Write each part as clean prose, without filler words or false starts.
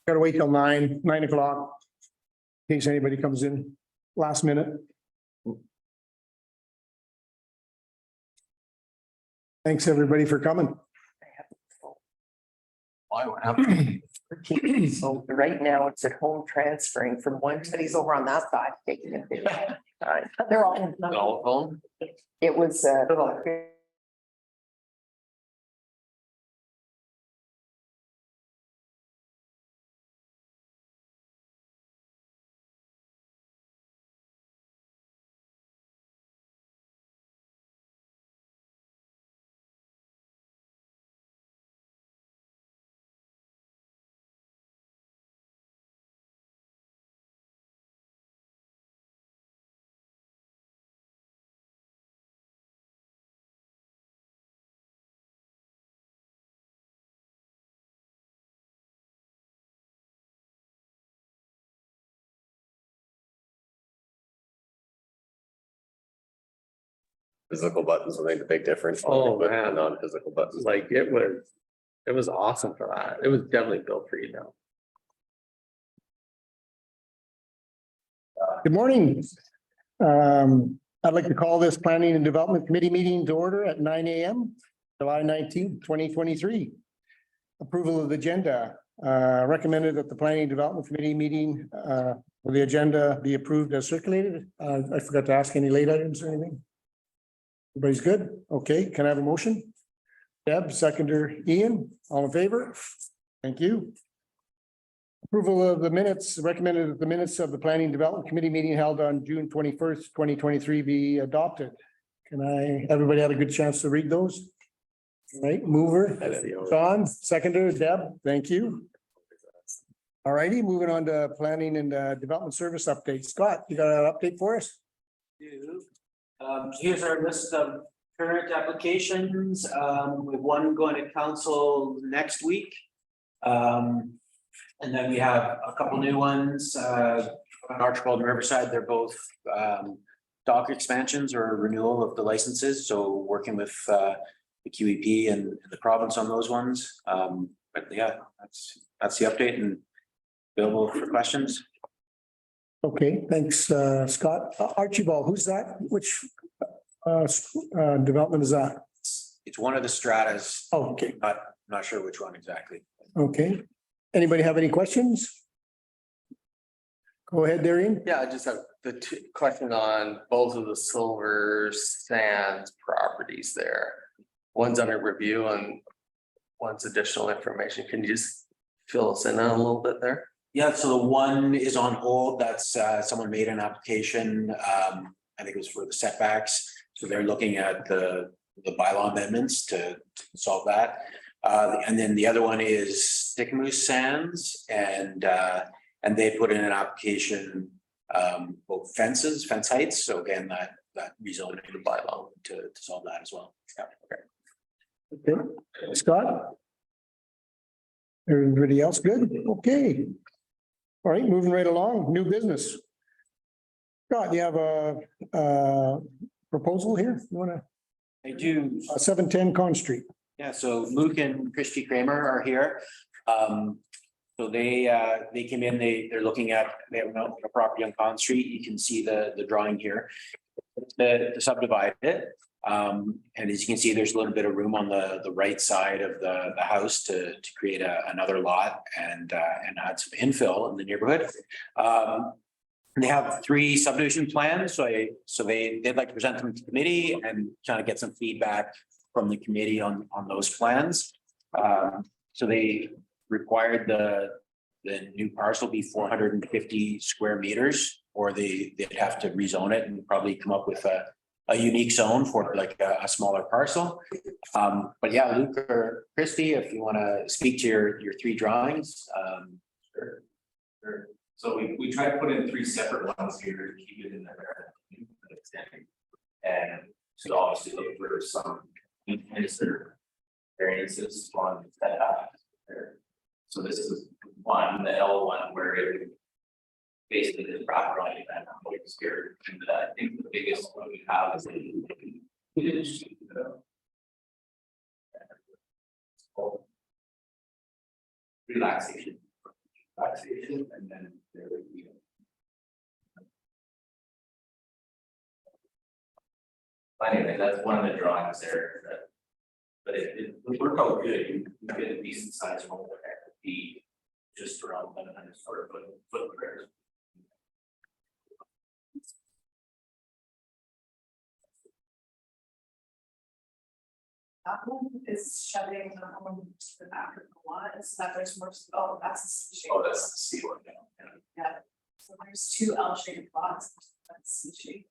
Gotta wait till 9 o'clock. In case anybody comes in last minute. Thanks, everybody, for coming. Why, what happened? So right now it's at home transferring from one, but he's over on that side taking it. They're all. All phone? It was, Physical buttons will make a big difference. Oh, man. Non-physical buttons. Like it was awesome for that. It was definitely built for you now. Good morning. I'd like to call this Planning and Development Committee meeting to order at 9 a.m. July 19th, 2023. Approval of the agenda. Recommended that the Planning and Development Committee meeting will the agenda be approved as circulated. I forgot to ask any late items or anything. Everybody's good? Okay, can I have a motion? Deb, seconder Ian, all in favor? Thank you. Approval of the minutes, recommended that the minutes of the Planning and Development Committee meeting held on June 21st, 2023 be adopted. Everybody had a good chance to read those? All right, mover, Sean, seconder, Deb, thank you. All righty, moving on to planning and development service update. Scott, you got an update for us? Here's our list of current applications. We have one going to council next week. And then we have a couple new ones, on Archibald and Riverside. They're both dock expansions or renewal of the licenses. So working with the QEP and the province on those ones. But yeah, that's the update and available for questions. Okay, thanks, Scott. Archibald, who's that? Which development is that? It's one of the stratas. Oh, okay, Not sure which one exactly. okay. Anybody have any questions? Go ahead, Darian. Yeah, I just have the question on both of the Silver Sands properties there. One's under review and one's additional information. Can you just fill us in on a little bit there? Yeah, so the one is on hold. That's someone made an application. I think it was for the setbacks. So they're looking at the bylaw amendments to solve that. And then the other one is Stickmoose Sands, and they put in an application, both fence heights. So again, that rezoning the bylaw to solve that as well. Yeah. Okay, Scott? Everybody else good? Okay. All right, moving right along, new business. Scott, you have a proposal here? You wanna? I do. 710 Con Street. Yeah, so Luke and Christy Kramer are here. So they came in, they're looking at, they have a property on Con Street. You can see the drawing here. To subdivide it. And as you can see, there's a little bit of room on the right side of the house to create another lot and add some infill in the neighborhood. They have 3 subdivision plans, so they'd like to present them to the committee and kind of get some feedback from the committee on those plans. So they required the new parcel be 450 square meters, or they'd have to rezone it and probably come up with a unique zone for like a smaller parcel. But yeah, Luke or Christy, if you want to speak to your 3 drawings. Sure. So we tried to put in 3 separate ones here to keep it in there. And so obviously look for some variances on that. So this is one, the L one, where it basically the proper line that is here. And I think the biggest one we have is relaxation. Relaxation, and then there would be. Anyway, that's one of the drawings there that. But it would work out good, you get a decent sized home there, it would be just around 100 square footprint. That one is shutting the home to the back of the lot, so that there's more, oh, that's a C shape. Oh, that's the C one now. Yeah, so there's two L-shaped lots, that's C shape.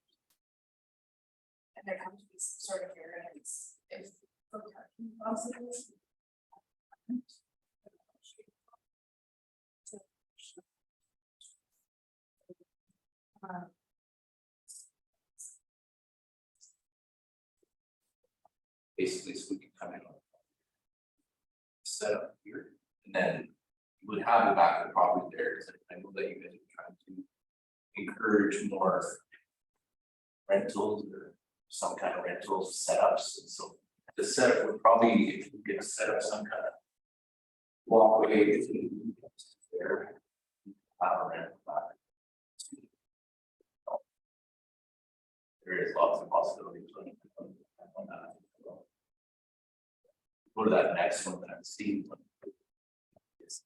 And there comes to be some sort of variance if for parking possible. Basically, so we can come in on. Set up here, and then you would have the back of the property there, because I know that you guys are trying to encourage more. Rentals or some kind of rentals setups, and so the setup would probably, if you get set up some kind of. Walkway there. Rent back. There is lots of possibilities on that. Go to that next one that I've seen. This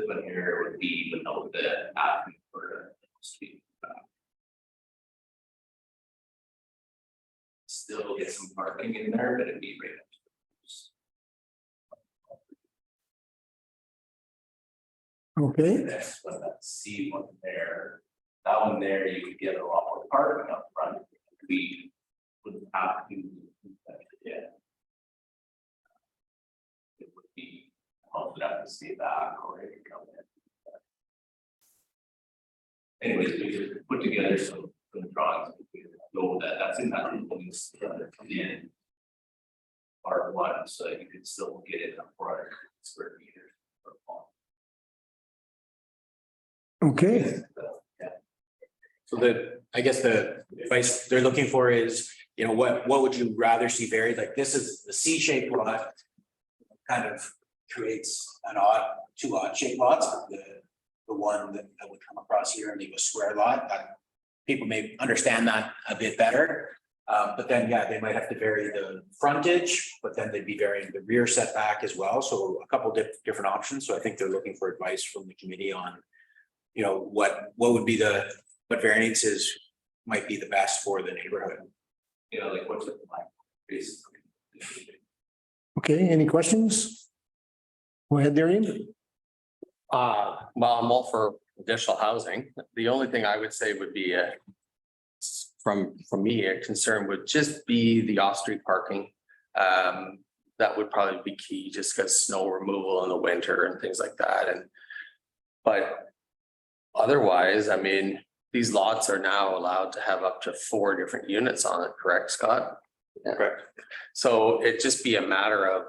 one here would be without the app for speed. Still get some parking in there, but it'd be right up to Okay, the next one, that C one there. That one there, you could get a lot more parking up front. We wouldn't have to. Yeah. It would be, I'll have to stay back or it could come in. Anyways, we could put together some drawings. Go that, that's in that police in. Part one, so you could still get it up 400 square meters. Per pond. okay, So I guess the advice they're looking for is, you know, what would you rather see varied? Like this is the C-shaped lot. Kind of creates two odd shaped lots, the one that would come across here and leave a square lot, that people may understand that a bit better. But then, yeah, they might have to vary the frontage, but then they'd be varying the rear setback as well. So a couple different options. So I think they're looking for advice from the committee on, you know, what would be what variances might be the best for the neighborhood. You know, like what's it like, basically. okay, any questions? Go ahead, Darian. Well, I'm all for additional housing. The only thing I would say would be from me, a concern would just be the off-street parking. That would probably be key, just because snow removal in the winter and things like that. But otherwise, I mean, these lots are now allowed to have up to 4 different units on it, correct, Scott? Yeah. Correct. So it'd just be a matter of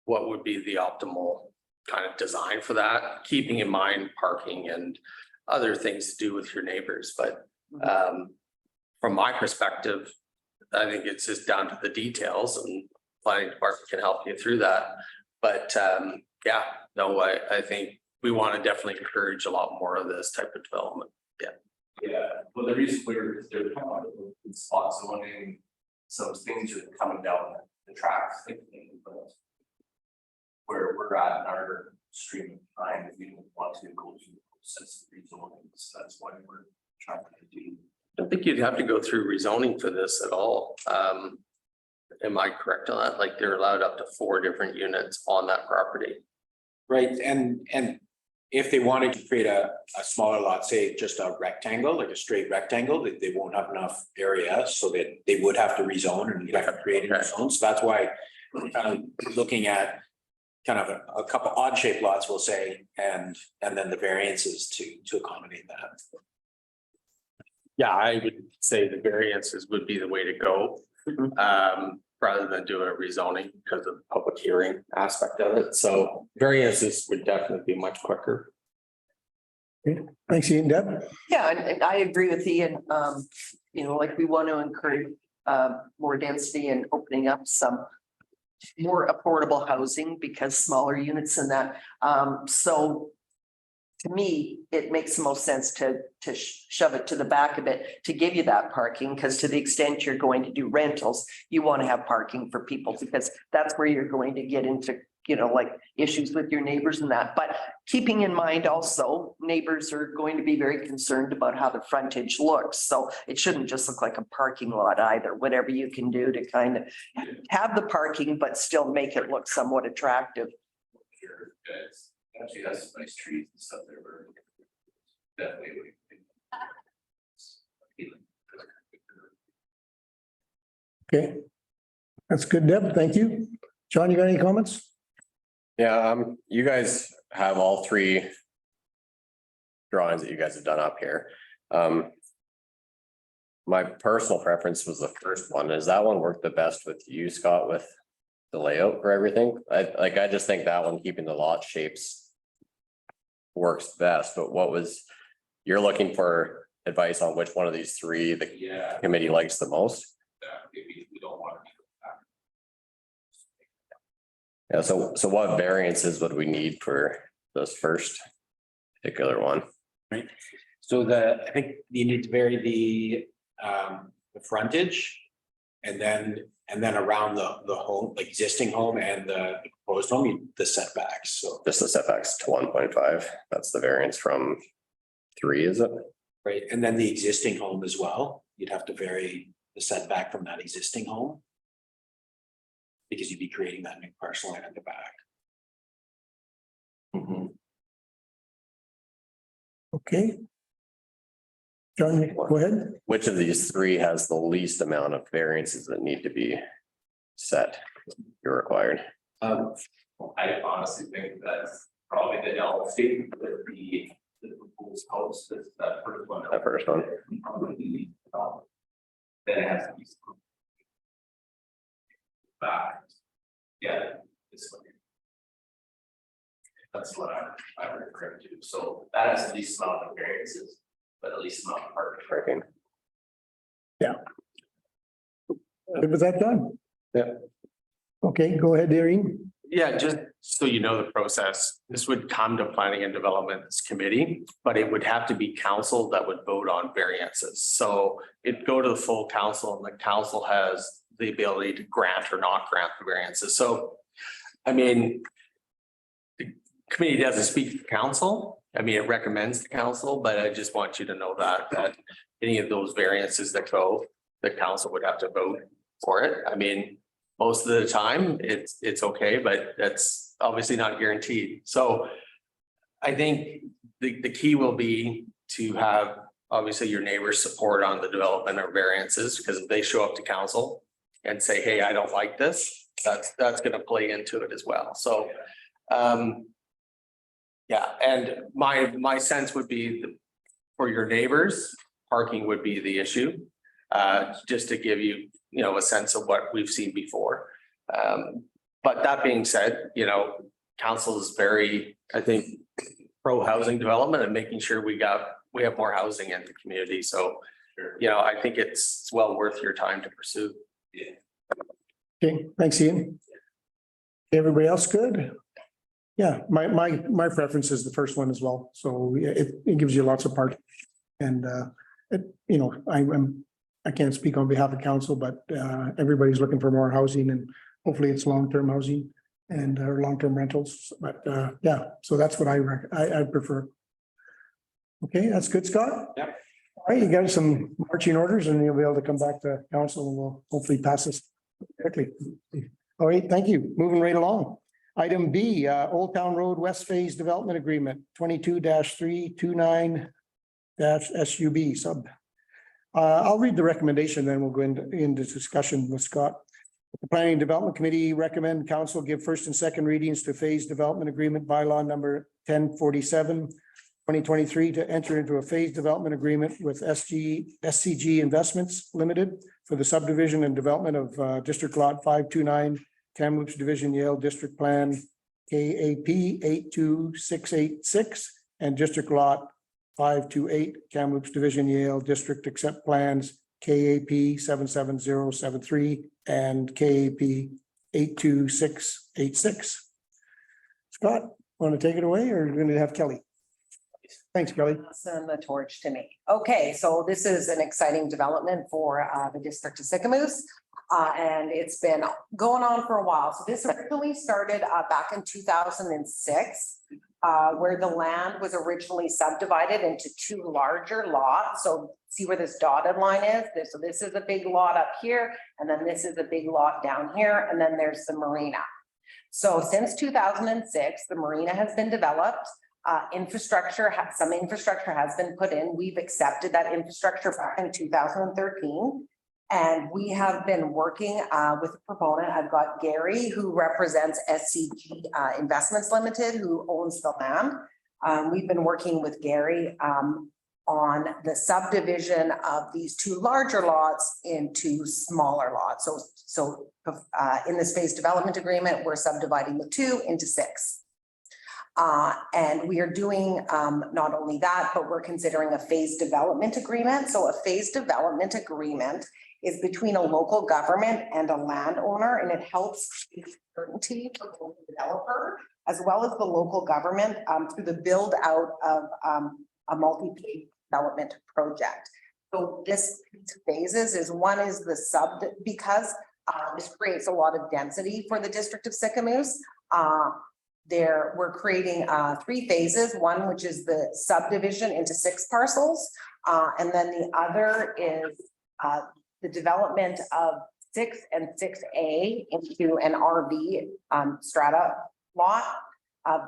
what would be the optimal kind of design for that, keeping in mind parking and other things to do with your neighbors. But from my perspective, I think it's just down to the details, and planning department can help you through that. But yeah, no, I think we want to definitely encourage a lot more of this type of development. Yeah, well, the reason they're kind of in spot zoning, some things are coming down the tracks, but where we're at in our stream of time, if we don't want to go through the process of rezoning, so that's why we're trying to do. I don't think you'd have to go through rezoning for this at all. Am I correct on that? Like they're allowed up to 4 different units on that property. Right, and if they wanted to create a smaller lot, say just a rectangle, like a straight rectangle, they won't have enough area, so that they would have to rezone and you'd have to create a new zone. So that's why looking at kind of a couple odd shaped lots, we'll say, and then the variances to accommodate that. Yeah, I would say the variances would be the way to go. Rather than doing a rezoning because of the public hearing aspect of it. So variances would definitely be much quicker. Okay, thanks, Ian. Deb. Yeah, and I agree with Ian. You know, like we want to encourage more density and opening up some more affordable housing because smaller units and that. So to me, it makes the most sense to shove it to the back of it to give you that parking, because to the extent you're going to do rentals, you want to have parking for people because that's where you're going to get into, you know, like issues with your neighbors and that. But keeping in mind also, neighbors are going to be very concerned about how the frontage looks. So it shouldn't just look like a parking lot either. Whatever you can do to kind of have the parking, but still make it look somewhat attractive. Sure, guys, actually has some nice trees and stuff there. Definitely. Okay. That's good, Deb. Thank you. John, you got any comments? Yeah, you guys have all three drawings that you guys have done up here. My personal preference was the first one. Does that one work the best with you, Scott, with the layout for everything? I just think that one, keeping the lot shapes works best, but you're looking for advice on which one of these three the Yeah. committee likes the most? We don't want to. Yeah, so what variances would we need for this first particular one? Right, so I think you need to vary the frontage. And then around the home, like existing home and the proposed home, the setbacks, so. Just the setbacks to 1.5, that's the variance from 3, is it? Right, and then the existing home as well, you'd have to vary the setback from that existing home. Because you'd be creating that new parcel line at the back. Okay. John, go ahead. Which of these three has the least amount of variances that need to be set? You're required. I honestly think that's probably the L shape with the proposed house, that's that first one. That first one. Probably, then it has to be. Back. Yeah, this one. That's what I'm referring to, so that has the least amount of variances, but at least amount of parking. Good with that done? Yeah. Okay, go ahead, Irene. Yeah, just so you know the process, this would come to Planning and Development's committee, but it would have to be council that would vote on variances. So it'd go to the full council and the council has the ability to grant or not grant the variances. So, I mean, the committee doesn't speak to council. I mean, it recommends the council, but I just want you to know that any of those variances that go, the council would have to vote for it. I mean, most of the time it's okay, but that's obviously not guaranteed. So I think the key will be to have obviously your neighbors support on the development of variances, because if they show up to council and say, hey, I don't like this, that's going to play into it as well. So, yeah, and my sense would be for your neighbors, parking would be the issue. Just to give you, a sense of what we've seen before. But that being said, council is very, I think, pro housing development and making sure we have more housing in the community. So, I think it's well worth your time to pursue. Okay, thanks, Ian. Everybody else good? Yeah, my preference is the first one as well. So it gives you lots of parking. And I can't speak on behalf of council, but everybody's looking for more housing, and hopefully it's long-term housing and or long-term rentals. But yeah, so that's what I prefer. Okay, that's good, Scott. Yep. All right, you got some marching orders and you'll be able to come back to council and we'll hopefully pass this quickly. All right, thank you. Moving right along. Item B, Old Town Road West Phase Development Agreement 22-329 SUB sub. I'll read the recommendation, then we'll go into discussion with Scott. The Planning and Development Committee recommend council give first and second readings to phase development agreement bylaw number 1047 2023 to enter into a phase development agreement with SCG Investments Limited for the subdivision and development of District Lot 529, Kamloops Division Yale District Plan KAP 82686 and District Lot 528, Kamloops Division Yale District Accept Plans KAP 77073 and KAP 82686. Scott, want to take it away or are you going to have Kelly? Thanks, Kelly. Send the torch to me. Okay, so this is an exciting development for the district of Sycamoose. And it's been going on for a while. So this originally started back in 2006. Where the land was originally subdivided into two larger lots. So see where this dotted line is? So this is a big lot up here, and then this is a big lot down here, and then there's the marina. So since 2006, the marina has been developed. Some infrastructure has been put in. We've accepted that infrastructure back in 2013. And we have been working with a proponent. I've got Gary, who represents SCG Investments Limited, who owns the land. We've been working with Gary on the subdivision of these two larger lots into smaller lots. So in this phase development agreement, we're subdividing the two into 6. And we are doing not only that, but we're considering a phase development agreement. So a phase development agreement is between a local government and a landowner, and it helps certainty for the developer as well as the local government through the build out of a multi-phase development project. So this phases is one is the sub, because this creates a lot of density for the district of Sycamoose. We're creating 3 phases, one which is the subdivision into 6 parcels, and then the other is the development of 6 and 6A into an RV strata lot of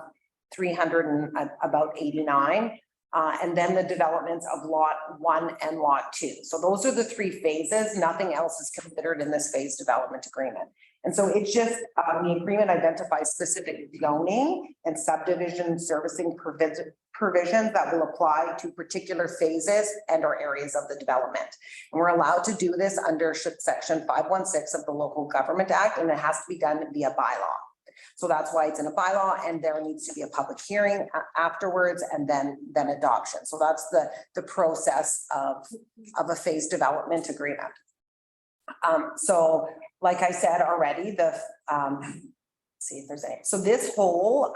300 and about 89. And then the developments of lot 1 and lot 2. So those are the 3 phases. Nothing else is considered in this phase development agreement. And so it's just the agreement identifies specific zoning and subdivision servicing provisions that will apply to particular phases and or areas of the development. And we're allowed to do this under section 516 of the Local Government Act, and it has to be done via bylaw. So that's why it's in a bylaw, and there needs to be a public hearing afterwards and then adoption. So that's the process of a phase development agreement. So like I said already, see if there's any. So this whole,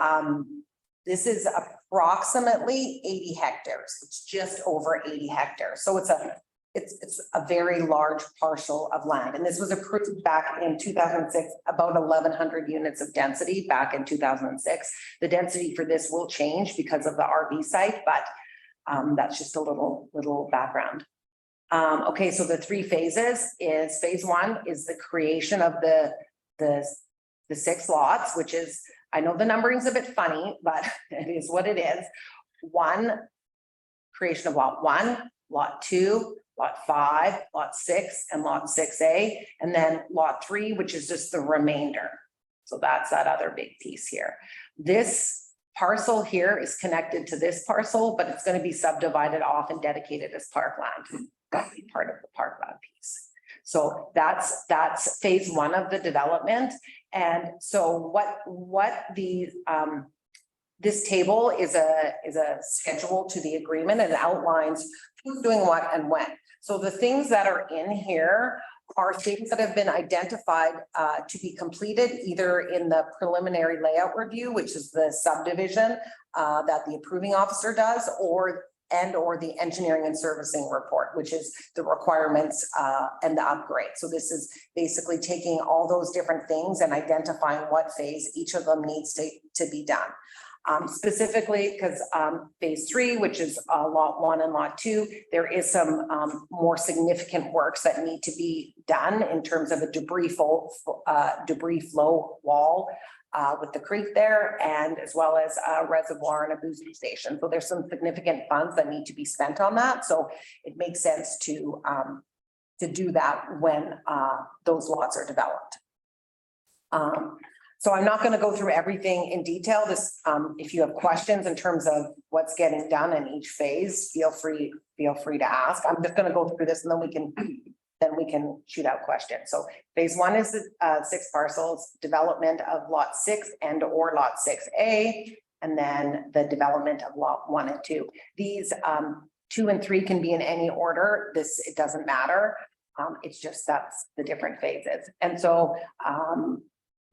this is approximately 80 hectares. It's just over 80 hectares. So it's a very large parcel of land. And this was approved back in 2006, about 1,100 units of density back in 2006. The density for this will change because of the RV site, but that's just a little background. Okay, so the 3 phases is phase 1 is the creation of the 6 lots, which is, I know the numbering is a bit funny, but it is what it is. 1, creation of lot 1, lot 2, lot 5, lot 6, and lot 6A, and then lot 3, which is just the remainder. So that's that other big piece here. This parcel here is connected to this parcel, but it's going to be subdivided off and dedicated as parkland. That'll be part of the parkland piece. So that's phase 1 of the development. And so what the this table is a schedule to the agreement, and it outlines who's doing what and when. So the things that are in here are things that have been identified to be completed either in the preliminary layout review, which is the subdivision that the approving officer does, or the engineering and servicing report, which is the requirements and the upgrade. So this is basically taking all those different things and identifying what phase each of them needs to be done. Specifically because phase 3, which is lot 1 and lot 2, there is some more significant works that need to be done in terms of a debris flow wall with the creek there, and as well as a reservoir and a boosting station. So there's some significant funds that need to be spent on that. So it makes sense to do that when those lots are developed. So I'm not going to go through everything in detail. This, if you have questions in terms of what's getting done in each phase, feel free to ask. I'm just going to go through this and then we can shoot out questions. So phase 1 is the 6 parcels, development of lot 6 and or lot 6A, and then the development of lot 1 and 2. These 2 and 3 can be in any order. It doesn't matter. It's just that's the different phases. And so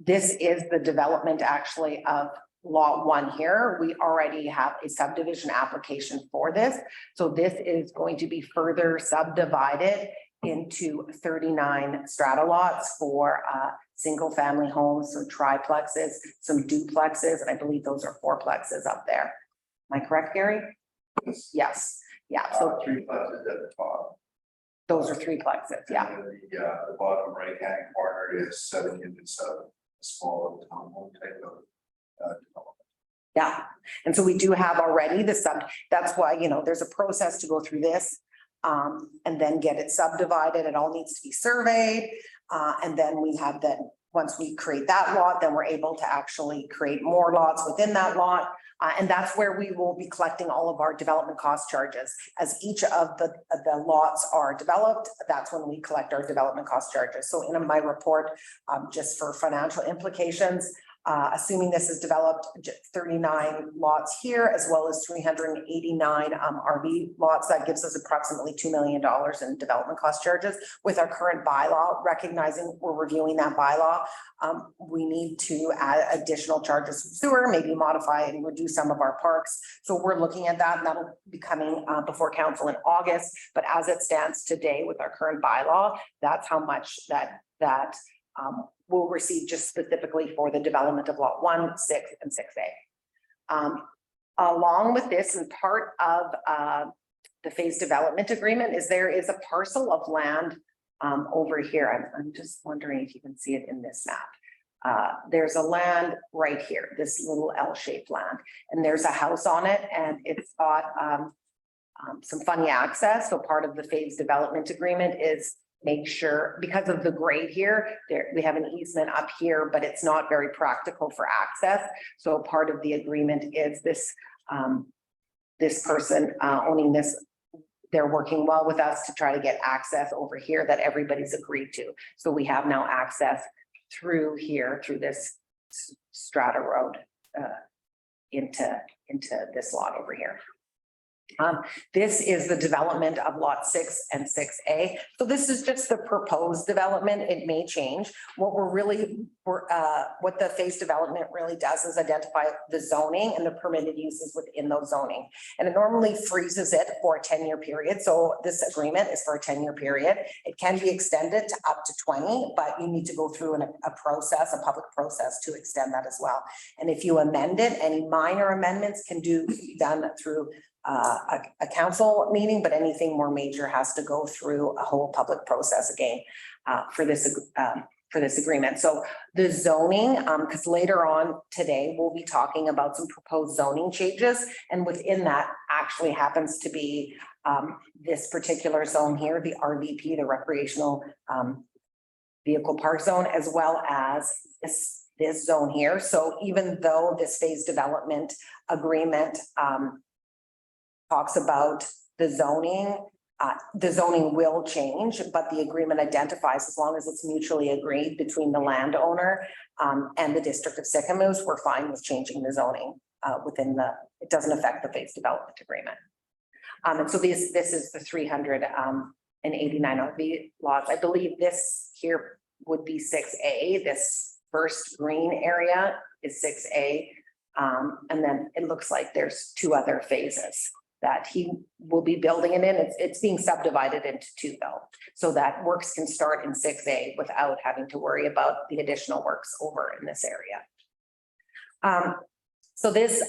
this is the development actually of lot 1 here. We already have a subdivision application for this. So this is going to be further subdivided into 39 strata lots for single family homes, some triplexes, some duplexes, and I believe those are fourplexes up there. Am I correct, Gary? Yes. Yeah, so Three plexes at the top. those are three plexes, yeah. And then the bottom right-hand corner is 7 units of a small townhome type of development. Yeah, and so we do have already the that's why, you know, there's a process to go through this. And then get it subdivided, it all needs to be surveyed. And then we have once we create that lot, then we're able to actually create more lots within that lot. And that's where we will be collecting all of our development cost charges. As each of the lots are developed, that's when we collect our development cost charges. So in my report, just for financial implications, assuming this is developed, 39 lots here, as well as 389 RV lots, that gives us approximately $2 million in development cost charges. With our current bylaw, recognizing we're reviewing that bylaw, we need to add additional charges from sewer, maybe modify and reduce some of our parks. So we're looking at that, and that'll be coming before council in August. But as it stands today with our current bylaw, that's how much that will receive just specifically for the development of lot 1, 6, and 6A. Along with this, and part of the phase development agreement there is a parcel of land over here. I'm just wondering if you can see it in this map. There's a land right here, this little L-shaped land, and there's a house on it, and it's got some funny access. So part of the phase development agreement is make sure, because of the grade here, we have an easement up here, but it's not very practical for access. So part of the agreement is this person owning this, they're working well with us to try to get access over here that everybody's agreed to. So we have now access through here, through this strata road into this lot over here. This is the development of lot 6 and 6A. So this is just the proposed development. It may change. What what the phase development really does is identify the zoning and the permitted uses within those zoning. And it normally freezes it for a 10-year period. So this agreement is for a 10-year period. It can be extended to up to 20, but you need to go through a process, a public process to extend that as well. And if you amend it, any minor amendments can be done through a council meeting, but anything more major has to go through a whole public process again for this agreement. So the zoning, because later on today we'll be talking about some proposed zoning changes, and within that actually happens to be this particular zone here, the RVP, the recreational vehicle park zone, as well as this zone here. So even though this phase development agreement talks about the zoning will change, but the agreement identifies, as long as it's mutually agreed between the landowner and the district of Sycamoose, we're fine with changing the zoning it doesn't affect the phase development agreement. And so this is the 389 RV lots. I believe this here would be 6A. This first green area is 6A. And then it looks like there's 2 other phases that he will be building it in. It's being subdivided into 2 though, so that works can start in 6A without having to worry about the additional works over in this area. So this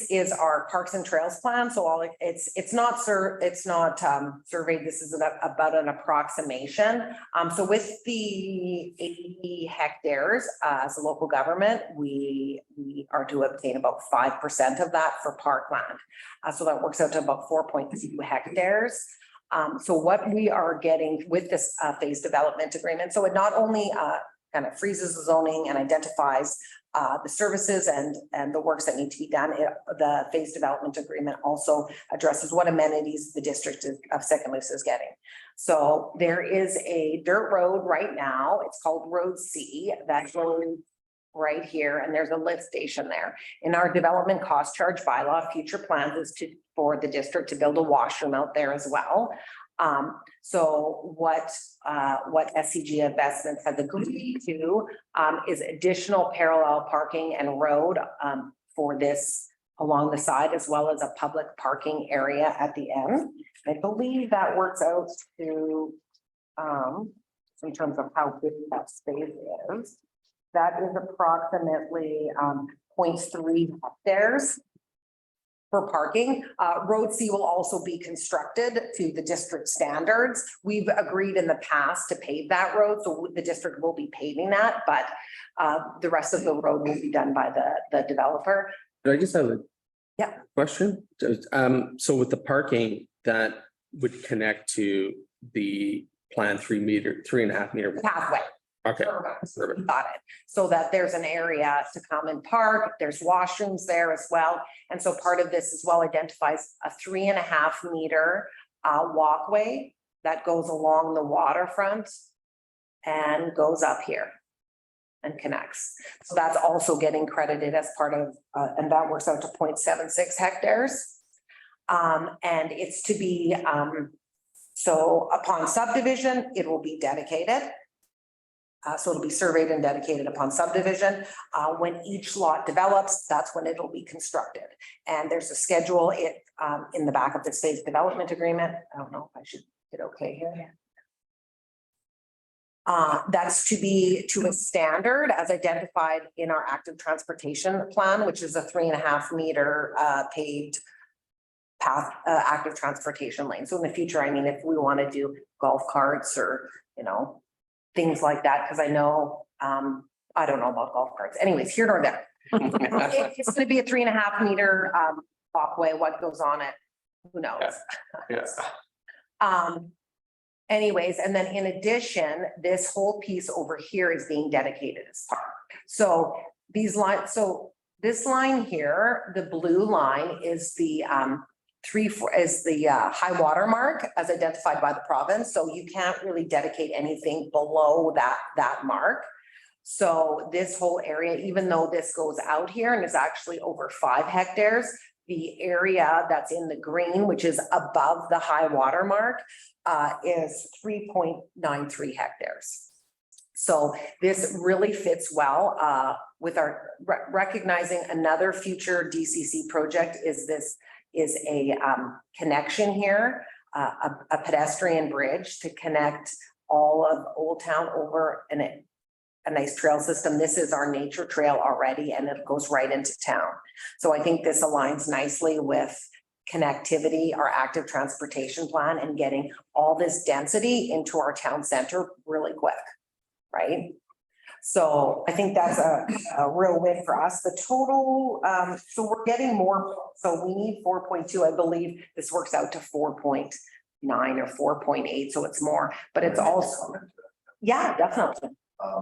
is our parks and trails plan. So it's not surveyed. This is about an approximation. So with the 80 hectares as a local government, we are to obtain about 5% of that for parkland. So that works out to about 4.2 hectares. So what we are getting with this phase development agreement, so it not only kind of freezes the zoning and identifies the services and the works that need to be done. The phase development agreement also addresses what amenities the district of Sycamoose is getting. So there is a dirt road right now. It's called Road C. That goes right here, and there's a lift station there. In our development cost charge bylaw, future plans is for the district to build a washroom out there as well. So what SCG Investments has agreed to, is additional parallel parking and road, for this along the side, as well as a public parking area at the end. I believe that works out to, in terms of how big that space is. That is approximately 0.3 hectares for parking. Road C will also be constructed to the district standards. We've agreed in the past to pave that road, so the district will be paving that, but the rest of the road will be done by the developer. I just have a Yeah. question. So with the parking that would connect to the planned 3.5 meter. Pathway. Okay. Perfect. Got it. So that there's an area to come and park, there's washrooms there as well. And so part of this as well identifies a 3.5 meter walkway that goes along the waterfront and goes up here and connects. So that's also getting credited as part of, and that works out to 0.76 hectares. And it's to be, so upon subdivision, it will be dedicated. So it'll be surveyed and dedicated upon subdivision. When each lot develops, that's when it'll be constructed. And there's a schedule in the back of this phase development agreement. I don't know if I should hit okay here. That's to be to a standard as identified in our active transportation plan, which is a 3.5 meter paved path, active transportation lane. So in the future, I mean, if we want to do golf carts or, things like that, because I know, I don't know about golf carts. Anyways, here nor there. It's going to be a 3.5 meter walkway. What goes on it? Who knows? Yes. Anyways, and then in addition, this whole piece over here is being dedicated as park. So these lines, so this line here, the blue line is the high water mark as identified by the province. So you can't really dedicate anything below that mark. So this whole area, even though this goes out here and is actually over 5 hectares, the area that's in the green, which is above the high water mark, is 3.93 hectares. So this really fits well with our recognizing another future DCC project is a connection here, a pedestrian bridge to connect all of Old Town over a nice trail system. This is our nature trail already, and it goes right into town. So I think this aligns nicely with connectivity, our active transportation plan, and getting all this density into our town center really quick, right? So I think that's a real win for us. The total, so we're getting more, so we need 4.2. I believe this works out to 4.9 or 4.8, so it's more, but it's also, yeah, definitely.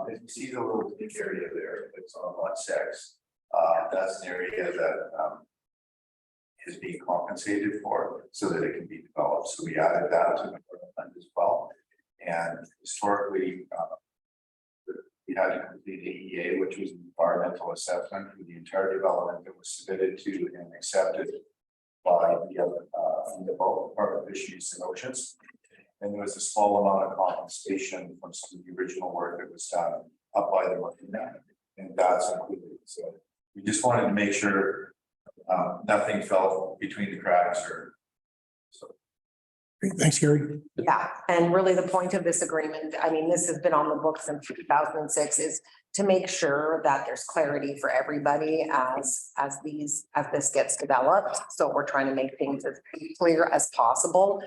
If you see the little pink area there, it's on lot 6. That's an area that is being compensated for so that it can be developed. So we added that to the plan as well. And historically, we had to complete the EA, which was an environmental assessment for the entire development that was submitted to and accepted by the Department of Fisheries and Oceans. And there was a small amount of compensation from some of the original work that was done up by the marina, and that's included. So we just wanted to make sure nothing fell between the cracks or so. Great. Thanks, Gary. Yeah, and really the point of this agreement, I mean, this has been on the books since 2006, is to make sure that there's clarity for everybody as this gets developed. So we're trying to make things as clear as possible.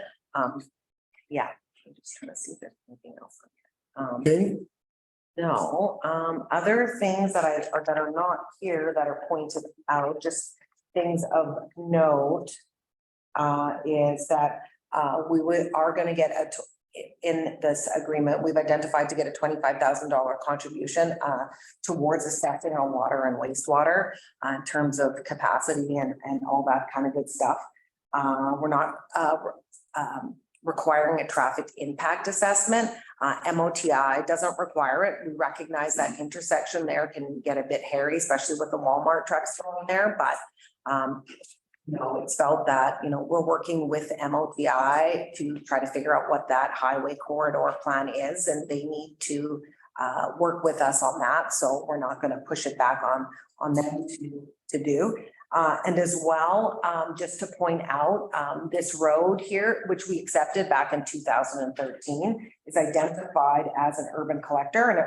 Yeah, I'm just trying to see if there's anything else. Okay. No, other things that are not here that are pointed out, just things of note, is that we are going to get in this agreement, we've identified to get a $25,000 contribution towards assessing our water and wastewater in terms of capacity and all that kind of good stuff. We're not requiring a traffic impact assessment. MOTI doesn't require it. We recognize that intersection there can get a bit hairy, especially with the Walmart trucks thrown there, but It's felt that, we're working with MOPI to try to figure out what that highway corridor plan is, and they need to work with us on that. So we're not going to push it back on them to do. And as well, just to point out, this road here, which we accepted back in 2013, is identified as an urban collector, and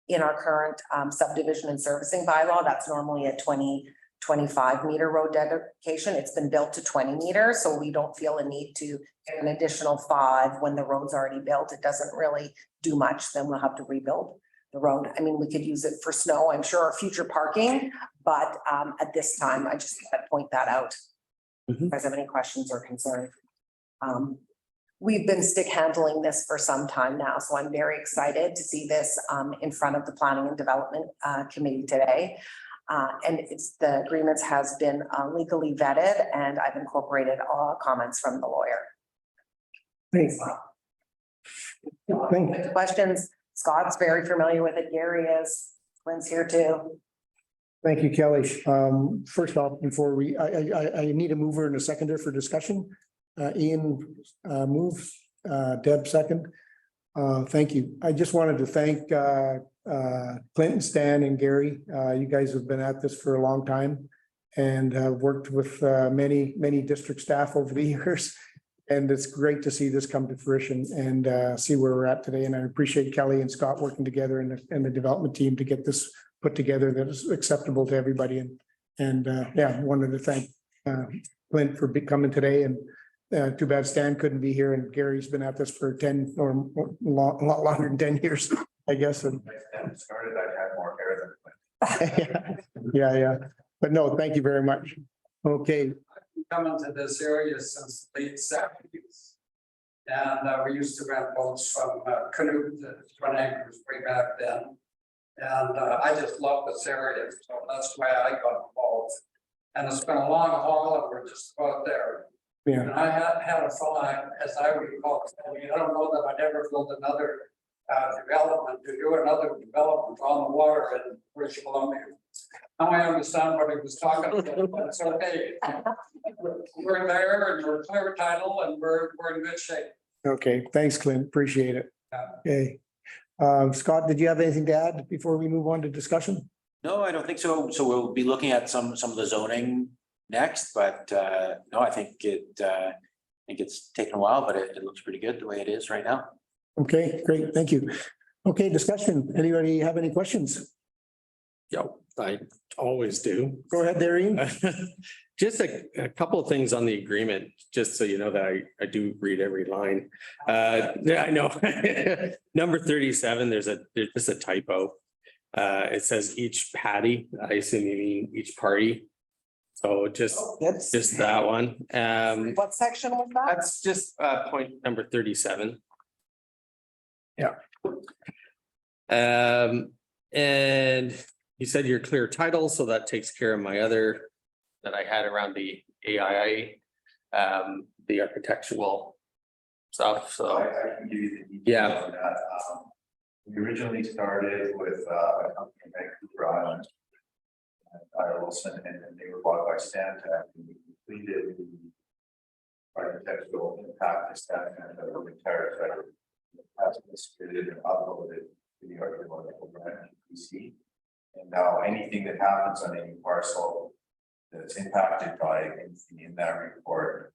in our current subdivision and servicing bylaw, that's normally a 25 meter road dedication. It's been built to 20 meters, so we don't feel a need to get an additional 5 when the road's already built. It doesn't really do much. Then we'll have to rebuild the road. I mean, we could use it for snow, I'm sure, or future parking, but at this time, I just want to point that out. If you guys have any questions or concerns. We've been stick handling this for some time now, so I'm very excited to see this in front of the Planning and Development Committee today. And the agreements has been legally vetted, and I've incorporated all comments from the lawyer. Thanks. Thank you. Questions? Scott's very familiar with it. Gary is. Lynn's here too. Thank you, Kelly. First off, before I need a mover and a seconder for discussion. Ian moves, Deb second. Thank you. I just wanted to thank Clinton, Stan and Gary. You guys have been at this for a long time and worked with many district staff over the years. And it's great to see this come to fruition and see where we're at today. And I appreciate Kelly and Scott working together and the development team to get this put together that is acceptable to everybody. And wanted to thank Clint for coming today, and too bad Stan couldn't be here, and Gary's been at this for 10 or a lot longer than 10 years, I guess. And Started, I had more hair than Clint. yeah. But no, thank you very much. Okay. Coming to this area since the late seventies. And we used to rent boats from canoe to twin anchors way back then. And I just love this area, so that's why I got involved. And it's been a long haul, and we're just about there. Yeah. And I had a thought, as I recall, I don't know that I'd ever build another development, to do another development on the water in British Columbia. Now I understand what he was talking about, but it's okay. We're there, and we're clear title, and we're in good shape. Okay, thanks, Clint. Appreciate it. Okay. Scott, did you have anything to add before we move on to discussion? No, I don't think so. So we'll be looking at some of the zoning next, but no, I think it's taken a while, but it looks pretty good the way it is right now. Okay, great. Thank you. Okay, discussion. Anybody have any questions? Yo, I always do. Go ahead, Darien. Just a couple of things on the agreement, just so you know that I do read every line. Yeah, I know. Number 37, there's just a typo. It says each patty. I assume you mean each party. So just that one. What section was that? That's just point number 37. Yeah. And you said your clear title, so that takes care of my other that I had around the AIA, the architectural stuff. So I can give you the details Yeah. on that. We originally started with a company in Vancouver Island. Tyler Wilson, and they were bought by Stantec, and we completed the architectural impact assessment of the entire site. Has been submitted and uploaded to the archaeological grant PC. And now anything that happens on any parcel that's impacted by anything in that report,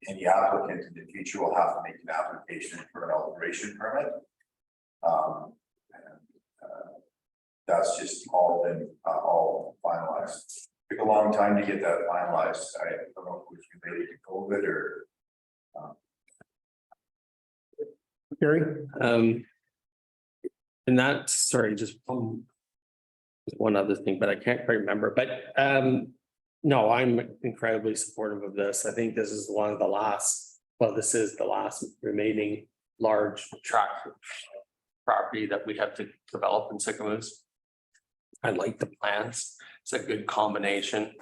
any applicant in the future will have to make an application for an alteration permit. That's just all been all finalized. Took a long time to get that finalized. I don't know if it was related to COVID or. Gary? and that's, sorry, just one other thing, but I can't quite remember, but no, I'm incredibly supportive of this. I think this is one of the last, well, this is the last remaining large tract property that we have to develop in Sycamoose. I like the plans. It's a good combination.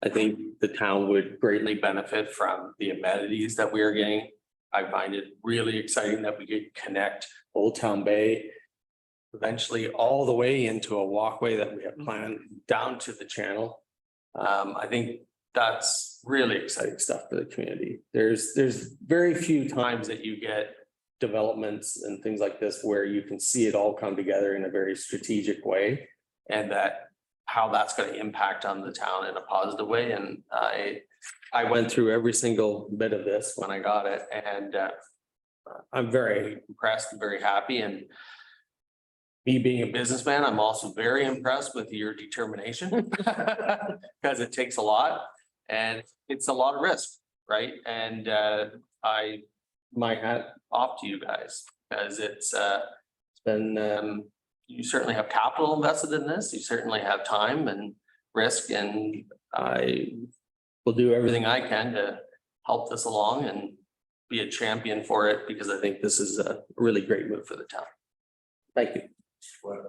I think the town would greatly benefit from the amenities that we are getting. I find it really exciting that we could connect Old Town Bay eventually all the way into a walkway that we have planned down to the channel. I think that's really exciting stuff for the community. There's very few times that you get developments and things like this where you can see it all come together in a very strategic way, and that how that's going to impact on the town in a positive way. And I went through every single bit of this when I got it, and I'm very impressed and very happy. And me being a businessman, I'm also very impressed with your determination because it takes a lot and it's a lot of risk, right? And my hat off to you guys, because it's been you certainly have capital invested in this. You certainly have time and risk, and I will do everything I can to help this along and be a champion for it, because I think this is a really great move for the town. Thank you. One of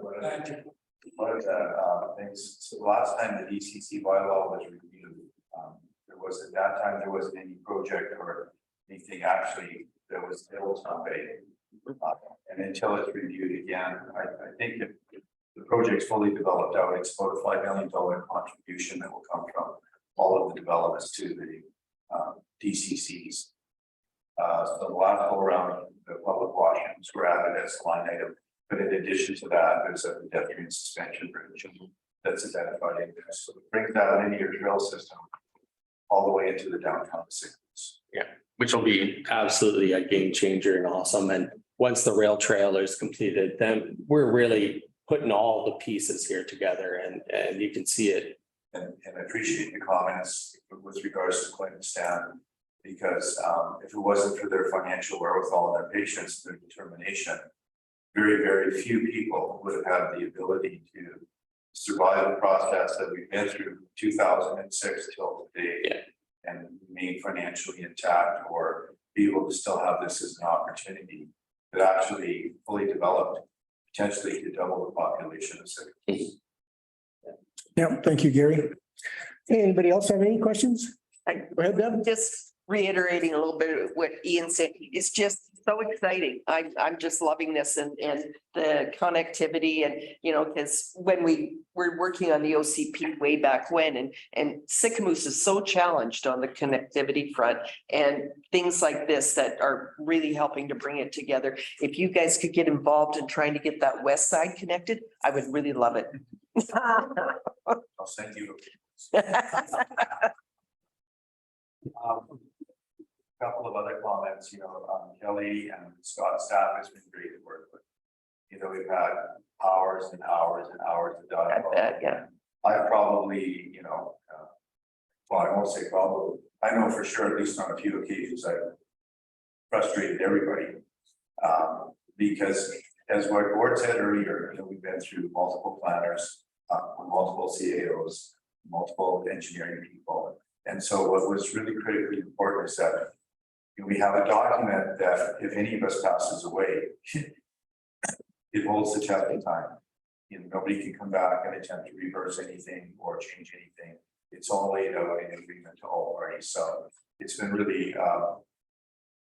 the things, so the last time the DCC bylaw was reviewed, at that time, there wasn't any project or anything actually that was built on it. And until it's reviewed again, I think if the project's fully developed out, it's about a $5 million contribution that will come from all of the developments to the DCCs. So the last go around, the public washrooms were added as a line item. But in addition to that, there's a pedestrian suspension bridge that's identified in there. So it brings that linear trail system all the way into the downtown cities. Yeah, which will be absolutely a game changer and awesome. And once the rail trail is completed, then we're really putting all the pieces here together, and you can see it. And I appreciate the comments with regards to Clinton Stand, because if it wasn't for their financial wherewithal and their patience, their determination, very, very few people would have had the ability to survive the process that we've been through 2006 till today, and remain financially intact, or be able to still have this as an opportunity that actually fully developed, potentially to double the population of cities. Yeah, thank you, Gary. Hey, anybody else have any questions? Go ahead, Deb. Just reiterating a little bit of what Ian said, it's just so exciting. I'm just loving this, and the connectivity, and because when we were working on the OCP way back when, and Sycamoose is so challenged on the connectivity front, and things like this that are really helping to bring it together. If you guys could get involved in trying to get that west side connected, I would really love it. I'll send you. Couple of other comments, Kelly and Scott's staff has been great to work with. We've had hours and hours and hours of dialogue. Yeah. I probably, well, I won't say probably, I know for sure, at least on a few occasions, I've frustrated everybody. Because as what Gord said earlier, we've been through multiple planners, multiple CAOs, multiple engineering people. And so what was really critically important is that we have a document that if any of us passes away, it holds the test of time. Nobody can come back and attempt to reverse anything or change anything. It's all laid out in agreement to all parties. So it's been really,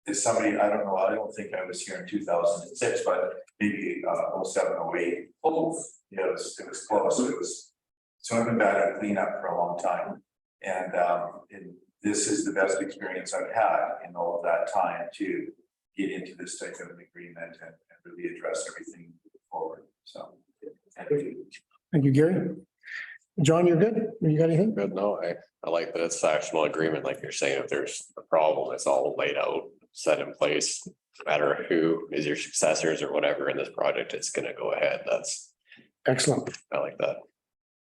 as somebody, I don't know, I don't think I was here in 2006, but maybe 07, 08. Oh, yeah, it was close. So I've been back at cleanup for a long time. And this is the best experience I've had in all of that time to get into this type of an agreement and really address everything forward. So thank you. Thank you, Gary. John, you're good? You got anything? Good, no, I like that it's actual agreement, like you're saying, if there's a problem, it's all laid out, set in place. No matter who is your successors or whatever in this project, it's gonna go ahead. That's excellent. I like that.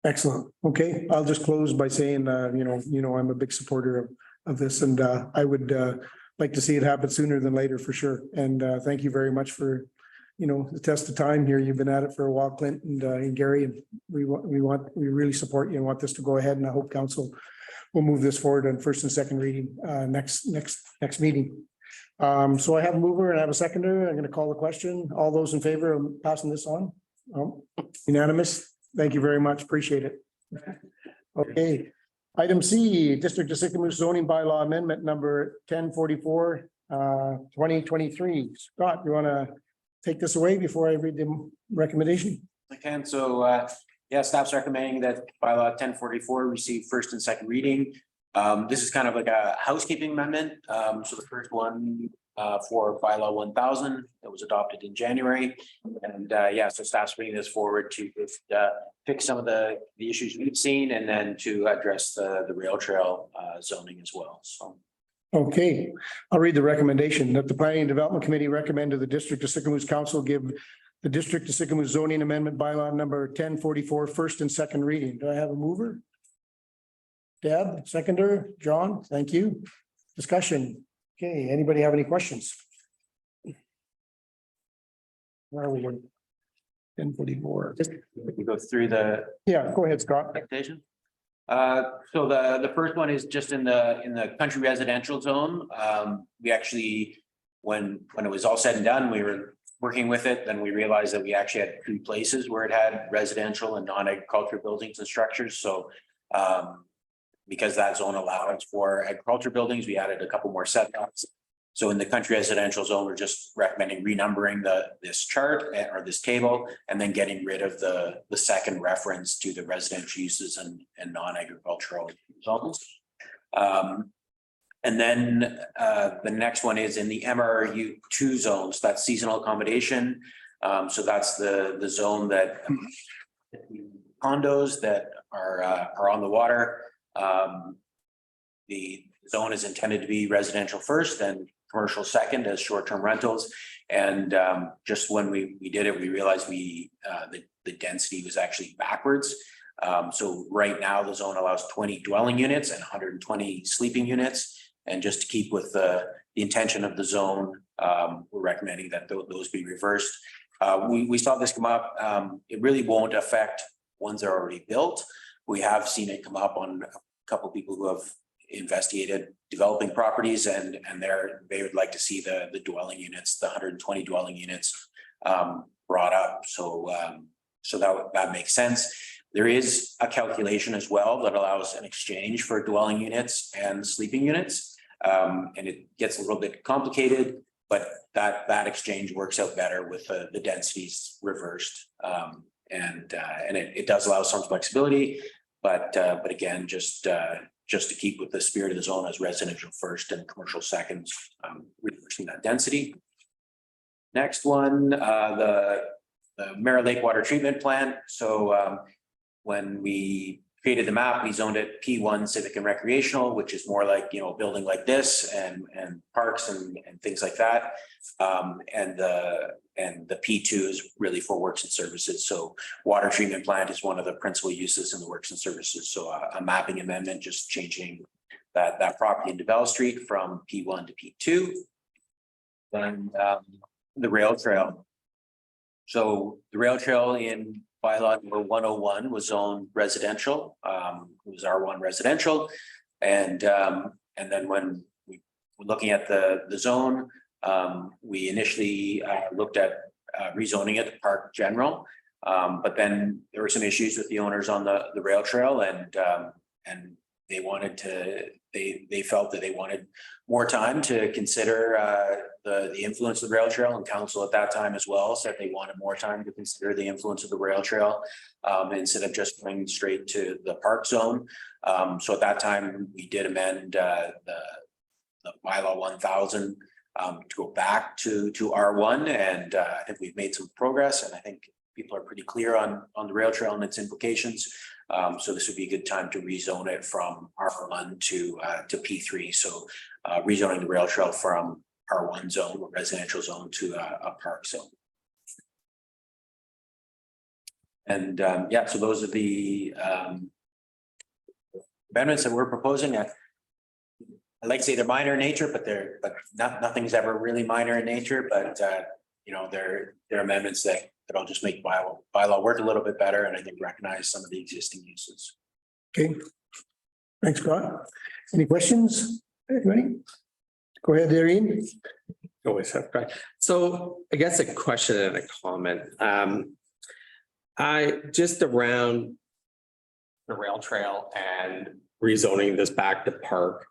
Excellent. Okay, I'll just close by saying, I'm a big supporter of this, and I would like to see it happen sooner than later for sure. And thank you very much for, the test of time here. You've been at it for a while, Clint and Gary, and we really support you and want this to go ahead. And I hope council will move this forward on first and second reading next meeting. So I have a mover and I have a seconder. I'm going to call the question. All those in favor of passing this on? Unanimous. Thank you very much. Appreciate it. Okay. Item C, District of Sycamoose zoning bylaw amendment number 1044, 2023. Scott, you want to take this away before I read the recommendation? I can. So, staff's recommending that bylaw 1044 receive first and second reading. This is kind of like a housekeeping amendment. So the first one for bylaw 1000 that was adopted in January. And yeah, so staff's bringing this forward to fix some of the issues we've seen and then to address the rail trail zoning as well. So. Okay, I'll read the recommendation that the Planning and Development Committee recommend to the District of Sycamoose Council give the District of Sycamoose zoning amendment bylaw number 1044 first and second reading. Do I have a mover? Deb, seconder, John, thank you. Discussion. Okay, anybody have any questions? Where are we? 1044. Just we go through the Yeah, go ahead, Scott. expectation. So the first one is just in the country residential zone. We actually, when it was all said and done, we were working with it, then we realized that we actually had 2 places where it had residential and non-agricultural buildings and structures. So because that zone allows for agriculture buildings, we added a couple more setbacks. So in the country residential zone, we're just recommending renumbering this chart or this table and then getting rid of the second reference to the residential uses and non-agricultural zones. And then the next one is in the MRU 2 zones, that's seasonal accommodation. So that's the zone that condos that are on the water. The zone is intended to be residential first, then commercial second as short-term rentals. And just when we did it, we realized the density was actually backwards. So right now the zone allows 20 dwelling units and 120 sleeping units. And just to keep with the intention of the zone, we're recommending that those be reversed. We saw this come up. It really won't affect ones that are already built. We have seen it come up on a couple of people who have investigated developing properties and they would like to see the dwelling units, the 120 dwelling units brought up. So that makes sense. There is a calculation as well that allows an exchange for dwelling units and sleeping units. And it gets a little bit complicated, but that exchange works out better with the densities reversed. And it does allow some flexibility, but again, just to keep with the spirit of the zone as residential first and commercial second, reversing that density. Next one, the Mara Lake Water Treatment Plant. So when we created the map, we zoned it P1 civic and recreational, which is more like, a building like this and parks and things like that. And the P2 is really for works and services. So water treatment plant is one of the principal uses in the works and services. So a mapping amendment, just changing that property in Devel Street from P1 to P2. Then the rail trail. So the rail trail in bylaw number 101 was zoned residential. It was R1 residential. And then when we were looking at the zone, we initially looked at rezoning it to Park General. But then there were some issues with the owners on the rail trail and they wanted they felt that they wanted more time to consider the influence of the rail trail, and council at that time as well said they wanted more time to consider the influence of the rail trail instead of just going straight to the park zone. So at that time we did amend the bylaw 1000 to go back to R1, and I think we've made some progress, and I think people are pretty clear on the rail trail and its implications. So this would be a good time to rezone it from R1 to P3. So rezoning the rail trail from R1 zone or residential zone to a park zone. And yeah, so those are the amendments that we're proposing. I like to say they're minor in nature, but nothing's ever really minor in nature. But they're amendments that'll just make bylaw work a little bit better, and I think recognize some of the existing uses. Okay. Thanks, Scott. Any questions? Anybody? Go ahead, Irene. Always have, right? So I guess a question and a comment. I just around the rail trail and rezoning this back to park.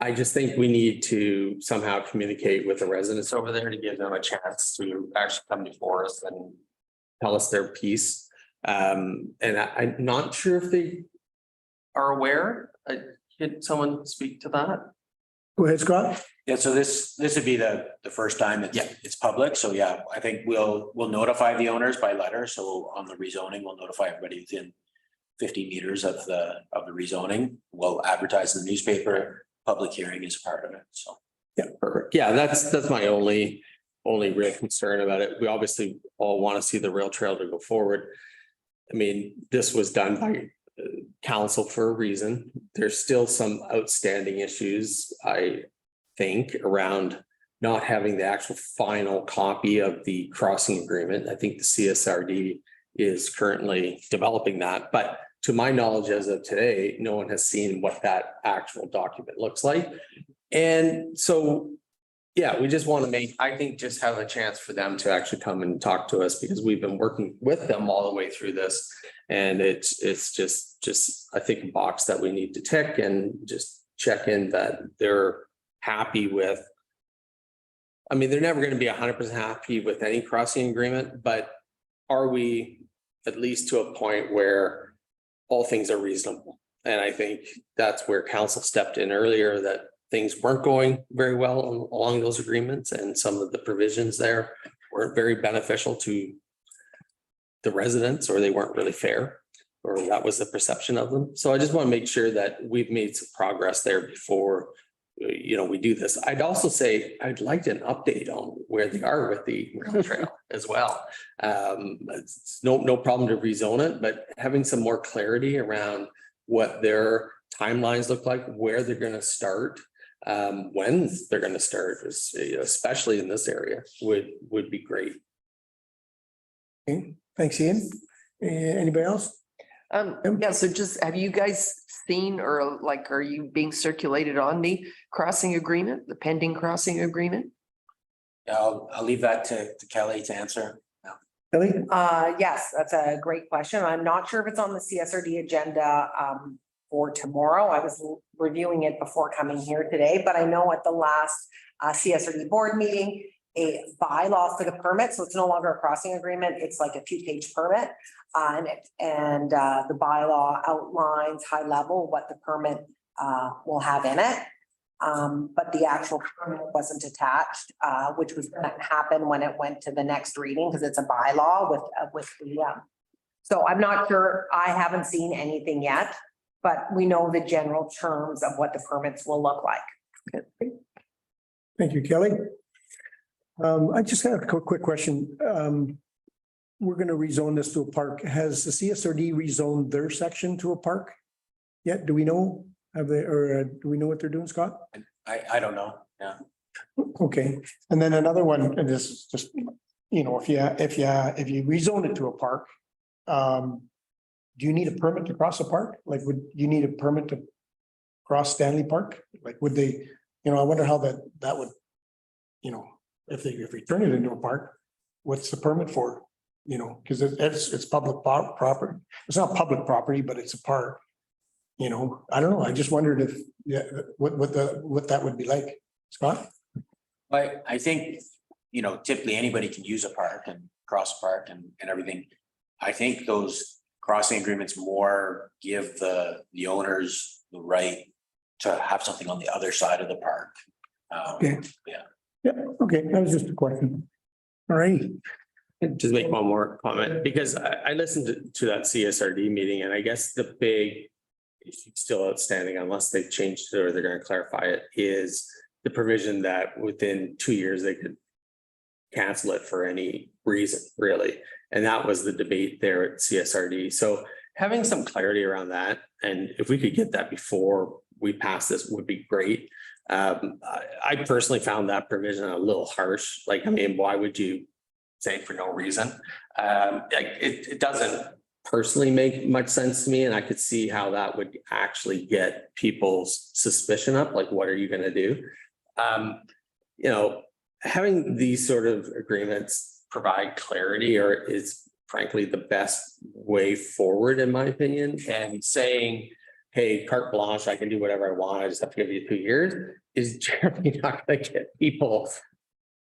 I just think we need to somehow communicate with the residents over there to give them a chance to actually come before us and tell us their piece. And I'm not sure if they are aware. Can someone speak to that? Go ahead, Scott. Yeah, so this would be the first time Yeah. it's public. So yeah, I think we'll notify the owners by letter. So on the rezoning, we'll notify everybody within 50 meters of the rezoning. We'll advertise in the newspaper. Public hearing is part of it. So. Yeah, perfect. Yeah, that's my only real concern about it. We obviously all want to see the rail trail to go forward. I mean, this was done by council for a reason. There's still some outstanding issues, I think, around not having the actual final copy of the crossing agreement. I think the CSRD is currently developing that, but to my knowledge, as of today, no one has seen what that actual document looks like. And so, yeah, we just want to I think just have a chance for them to actually come and talk to us, because we've been working with them all the way through this. And it's just, I think, a box that we need to tick and just check in that they're happy with. I mean, they're never going to be 100% happy with any crossing agreement, but are we at least to a point where all things are reasonable? And I think that's where council stepped in earlier, that things weren't going very well along those agreements, and some of the provisions there weren't very beneficial to the residents, or they weren't really fair, or that was the perception of them. So I just want to make sure that we've made some progress there before, we do this. I'd also say I'd like an update on where they are with the rail trail as well. It's no problem to rezone it, but having some more clarity around what their timelines look like, where they're going to start, when they're going to start, especially in this area, would be great. Okay, thanks, Ian. Anybody else? Yeah, so just, have you guys seen, or like, are you being circulated on the crossing agreement, the pending crossing agreement? Yeah, I'll leave that to Kelly to answer. Kelly? Yes, that's a great question. I'm not sure if it's on the CSRD agenda for tomorrow. I was reviewing it before coming here today, but I know at the last CSRD board meeting, a bylaw for the permit, so it's no longer a crossing agreement, it's like a 2-page permit. And the bylaw outlines high level what the permit will have in it. But the actual permit wasn't attached, which was gonna happen when it went to the next reading, because it's a bylaw with the so I'm not sure, I haven't seen anything yet, but we know the general terms of what the permits will look like. Thank you, Kelly. I just have a quick question. We're going to rezone this to a park. Has the CSRD rezoned their section to a park yet? Do we know? Have they, or do we know what they're doing, Scott? I don't know. Yeah. Okay, and then another one, and this is just, if you rezone it to a park, do you need a permit to cross a park? Like, would you need a permit to cross Stanley Park? Like, would they, I wonder how that would, if we turn it into a park, what's the permit for? Because it's public property. It's not public property, but it's a park. I don't know. I just wondered if, what that would be like. Scott? I think, typically anybody can use a park and cross a park and everything. I think those crossing agreements more give the owners the right to have something on the other side of the park. Okay. Yeah, okay, that was just a question. All right. Just make one more comment, because I listened to that CSRD meeting, and I guess the big issue still outstanding, unless they've changed it or they're going to clarify it, is the provision that within 2 years they could cancel it for any reason, really. And that was the debate there at CSRD. So having some clarity around that, and if we could get that before we pass this, would be great. I personally found that provision a little harsh. Like, I mean, why would you say for no reason? It doesn't personally make much sense to me, and I could see how that would actually get people's suspicion up. Like, what are you going to do? Having these sort of agreements provide clarity, or is frankly the best way forward, in my opinion. And saying, hey, carte blanche, I can do whatever I want, I just have to give you 2 years, is generally not going to get people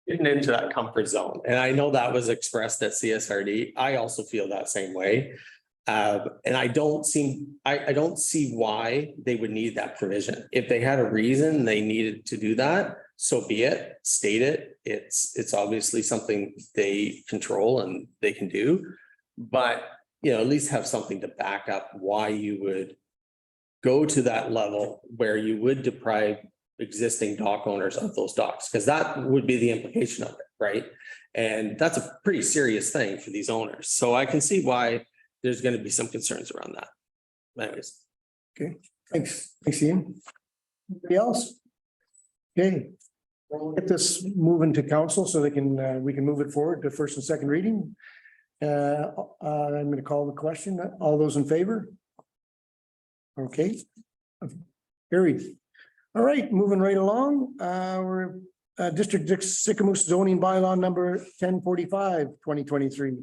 getting into that comfort zone. And I know that was expressed at CSRD. I also feel that same way. And I don't see why they would need that provision. If they had a reason they needed to do that, so be it, state it. It's obviously something they control and they can do. But, at least have something to back up why you would go to that level where you would deprive existing dock owners of those docks, because that would be the implication of it, right? And that's a pretty serious thing for these owners. So I can see why there's going to be some concerns around that. Anyways. Okay, thanks, Ian. Anybody else? Okay, we'll get this moving to council so they can, we can move it forward to first and second reading. I'm going to call the question. All those in favor? Okay. Carried. All right, moving right along, we're District Sicamous zoning bylaw number 1045, 2023.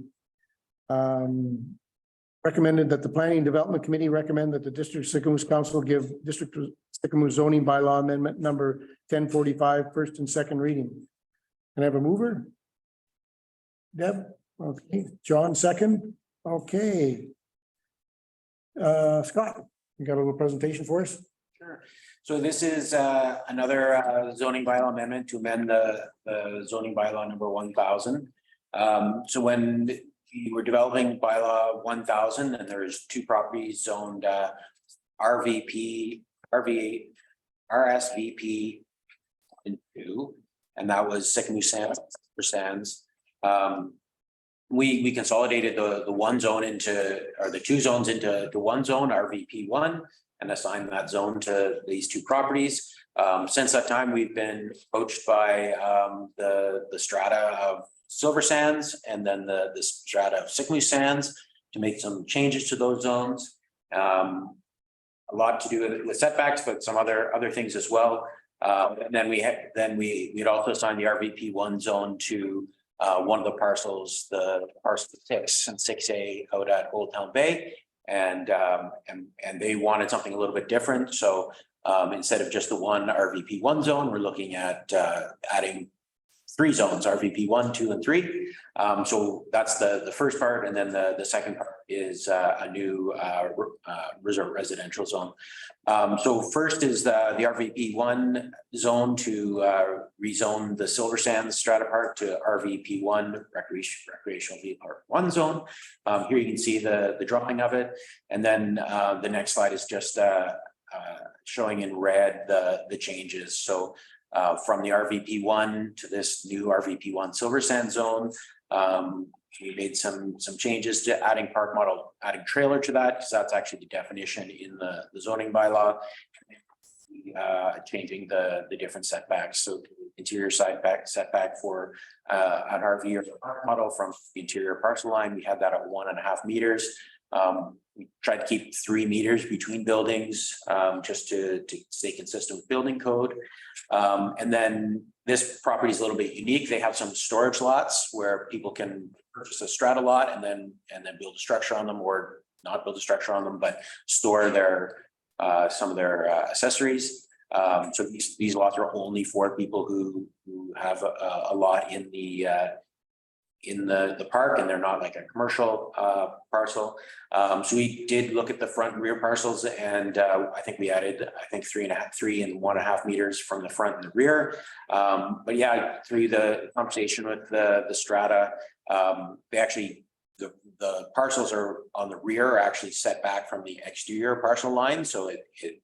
Recommended that the Planning and Development Committee recommend that the District Sicamous Council give District Sicamous zoning bylaw amendment number 1045 first and second reading. Can I have a mover? Deb, okay, John second, okay. Scott, you got a little presentation for us? Sure. So this is another zoning bylaw amendment to amend the zoning bylaw number 1000. So when we were developing bylaw 1000, and there's two properties zoned RVP, RV8, RSVP and 2, and that was Sicamous Sands. We consolidated the one zone into, or the two zones into one zone, RVP1, and assigned that zone to these two properties. Since that time, we've been approached by the strata of Silver Sands and then the strata of Sicamous Sands to make some changes to those zones. A lot to do with setbacks, but some other things as well. And then we'd also assigned the RVP1 zone to one of the parcels, the parcel 6 and 6A out at Old Town Bay, and they wanted something a little bit different. So instead of just the one RVP1 zone, we're looking at adding 3 zones, RVP1, 2, and 3. So that's the first part, and then the second part is a new reserve residential zone. So first is the RVP1 zone to rezone the Silver Sands strata part to RVP1 recreational vehicle park 1 zone. Here you can see the drawing of it, and then the next slide is just showing in red the changes. So from the RVP1 to this new RVP1 Silver Sand zone, we made some changes to adding park model, adding trailer to that, because that's actually the definition in the zoning bylaw. Changing the different setbacks. So interior setback for an RV or park model from the interior parcel line, we had that at 1.5 meters. We tried to keep 3 meters between buildings, just to stay consistent with building code. And then this property is a little bit unique. They have some storage lots where people can purchase a strata lot and then build a structure on them, or not build a structure on them, but store their some of their accessories. So these lots are only for people who have a lot in the park, and they're not like a commercial parcel. So we did look at the front and rear parcels, and I think we added 3 and 1.5 meters from the front and the rear. But yeah, through the conversation with the strata, they actually the parcels are on the rear are actually set back from the exterior parcel line, so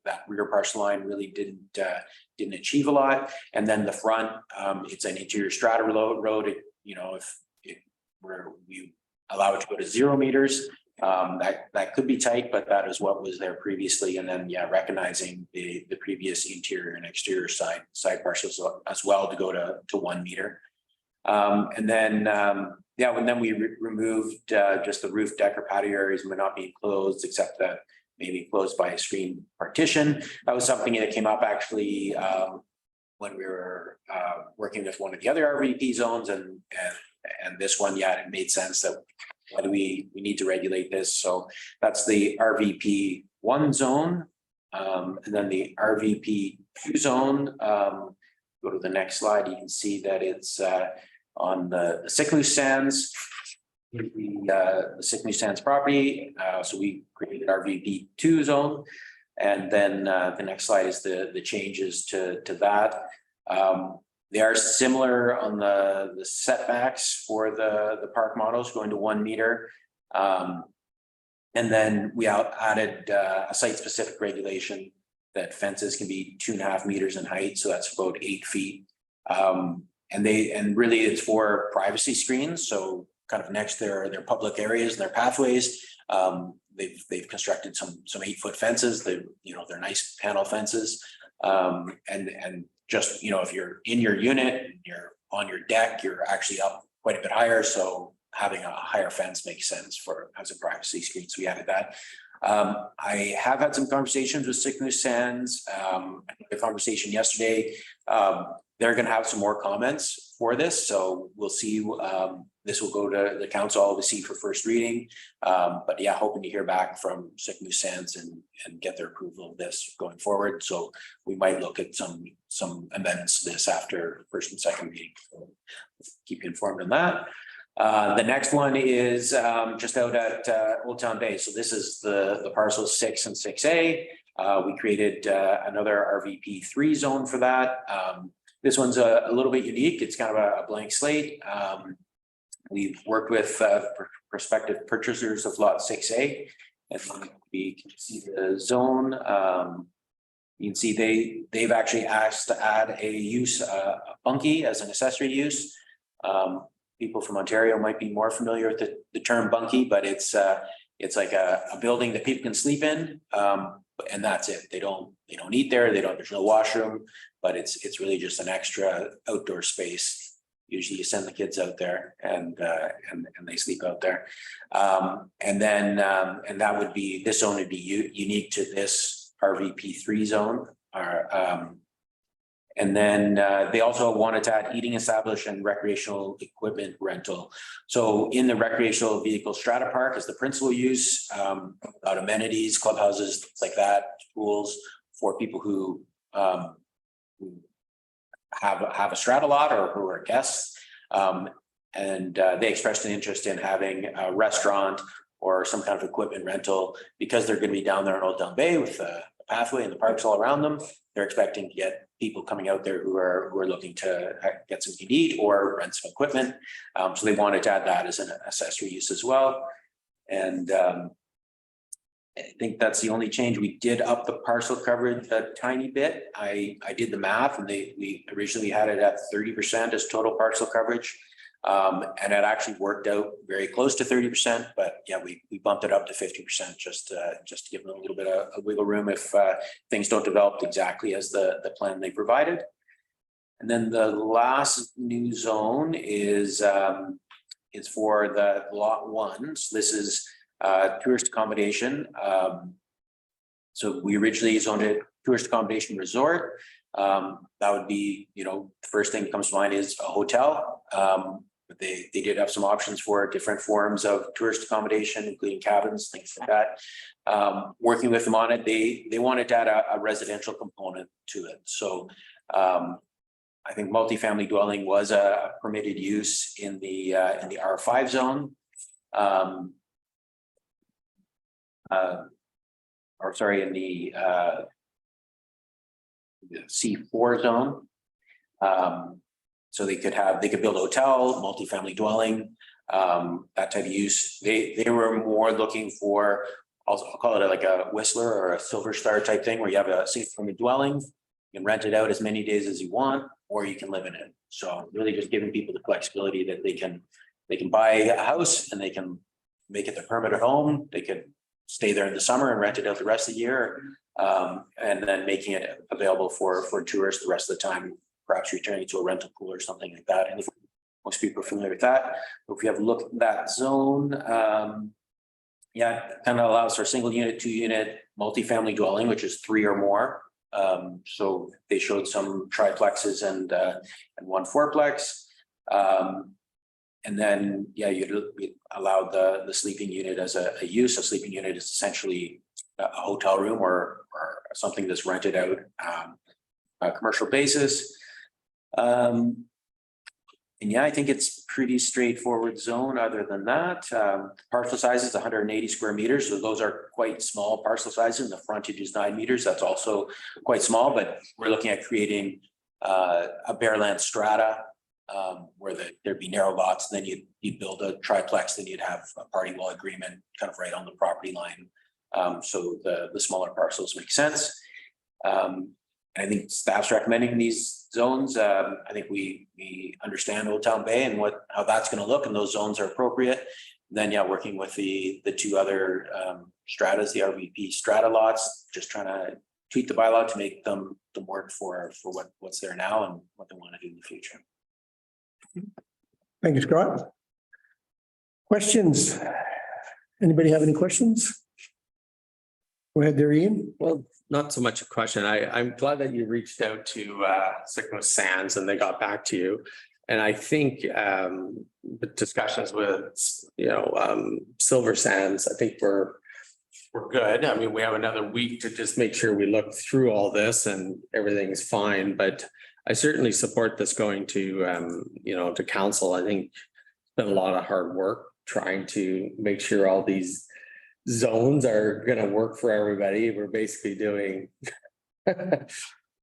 that rear parcel line really didn't achieve a lot. And then the front, it's an interior strata road. If we allow it to go to 0 meters, that could be tight, but that is what was there previously. And then recognizing the previous interior and exterior side parcels as well to go to 1 meter. And then we removed just the roof deck or patio areas may not be closed, except that maybe closed by a screen partition. That was something that came up actually when we were working with one of the other RVP zones, and this one, it made sense that why do we need to regulate this? So that's the RVP1 zone, and then the RVP2 zone. Go to the next slide. You can see that it's on the Sicamous Sands. the Sickney Sands property, so we created RVP two zone. And then the next slide is the changes to that. They are similar on the setbacks for the park models going to 1 meter. And then we added a site-specific regulation that fences can be 2.5 meters in height, so that's about 8 feet. And really it's for privacy screens, so kind of next to their public areas and their pathways. They've constructed some 8-foot fences. They're nice panel fences. And just, if you're in your unit, you're on your deck, you're actually up quite a bit higher. So having a higher fence makes sense as a privacy screen. So we added that. I have had some conversations with Sickney Sands. The conversation yesterday, they're going to have some more comments for this. So we'll see. This will go to the council obviously for first reading. But yeah, hoping to hear back from Sickney Sands and get their approval of this going forward. So we might look at some amendments to this after first and second reading. So keep you informed on that. The next one is just out at Old Town Bay. So this is the parcel 6 and 6A. We created another RVP3 zone for that. This one's a little bit unique. It's kind of a blank slate. We've worked with prospective purchasers of lot 6A. And we can see the zone. You can see they've actually asked to add a use, a bunkie as an accessory use. People from Ontario might be more familiar with the term bunkie, but it's like a building that people can sleep in, and that's it. They don't eat there. There's no washroom, but it's really just an extra outdoor space. Usually, you send the kids out there, and they sleep out there, and that would be this zone would be unique to this RVP3 zone. And then they also wanted to add heating established and recreational equipment rental. So in the recreational vehicle strata park is the principal use, about amenities, clubhouses, things like that, pools for people who have a strata lot or who are guests. And they expressed an interest in having a restaurant or some kind of equipment rental because they're going to be down there in Old Town Bay with the pathway and the parks all around them. They're expecting to get people coming out there who are looking to get something to eat or rent some equipment. So they wanted to add that as an accessory use as well. And I think that's the only change. We did up the parcel coverage a tiny bit. I did the math, and we originally had it at 30% as total parcel coverage. And it actually worked out very close to 30%, but yeah, we bumped it up to 50% just to give them a little bit of wiggle room if things don't develop exactly as the plan they provided. And then the last new zone is for the lot 1. So this is tourist accommodation. So we originally zoned it tourist accommodation resort. That would be, the first thing that comes to mind is a hotel. But they did have some options for different forms of tourist accommodation, including cabins, things like that. Working with them on it, they wanted to add a residential component to it. So I think multifamily dwelling was a permitted use in the R5 zone. In the C4 zone. So they could build a hotel, multifamily dwelling, that type of use. They were more looking for, I'll call it like a Whistler or a Silver Star type thing, where you have a single-family dwelling, you can rent it out as many days as you want, or you can live in it. So really just giving people the flexibility that they can buy a house and they can make it their permanent home. They could stay there in the summer and rent it out the rest of the year, and then making it available for tourists the rest of the time, perhaps returning to a rental pool or something like that. And if most people are familiar with that, if we have a look at that zone, kind of allows for single unit, 2-unit, multifamily dwelling, which is 3 or more. So they showed some triplexes and 1 4-plex. And then, you'd allow the sleeping unit as a use. A sleeping unit is essentially a hotel room or something that's rented out on a commercial basis. And yeah, I think it's pretty straightforward zone. Other than that, parcel size is 180 square meters. So those are quite small parcel sizes. The frontage is 9 meters. That's also quite small, but we're looking at creating a bare land strata where there'd be narrow lots. Then you'd build a triplex, then you'd have a party wall agreement kind of right on the property line. So the smaller parcels make sense. I think staff's recommending these zones. I think we understand Old Town Bay and how that's going to look, and those zones are appropriate. Then, yeah, working with the two other stratas, the RVP strata lots, just trying to tweak the bylaw to make them work for what's there now and what they want to do in the future. Thank you, Scott. Questions? Anybody have any questions? Go ahead there, Ian. Well, not so much a question. I'm glad that you reached out to Sycamore Sands and they got back to you. And I think the discussions with, Silver Sands, I think we're good. I mean, we have another week to just make sure we look through all this and everything's fine. But I certainly support this going to, to council. I think it's been a lot of hard work trying to make sure all these zones are going to work for everybody. We're basically doing,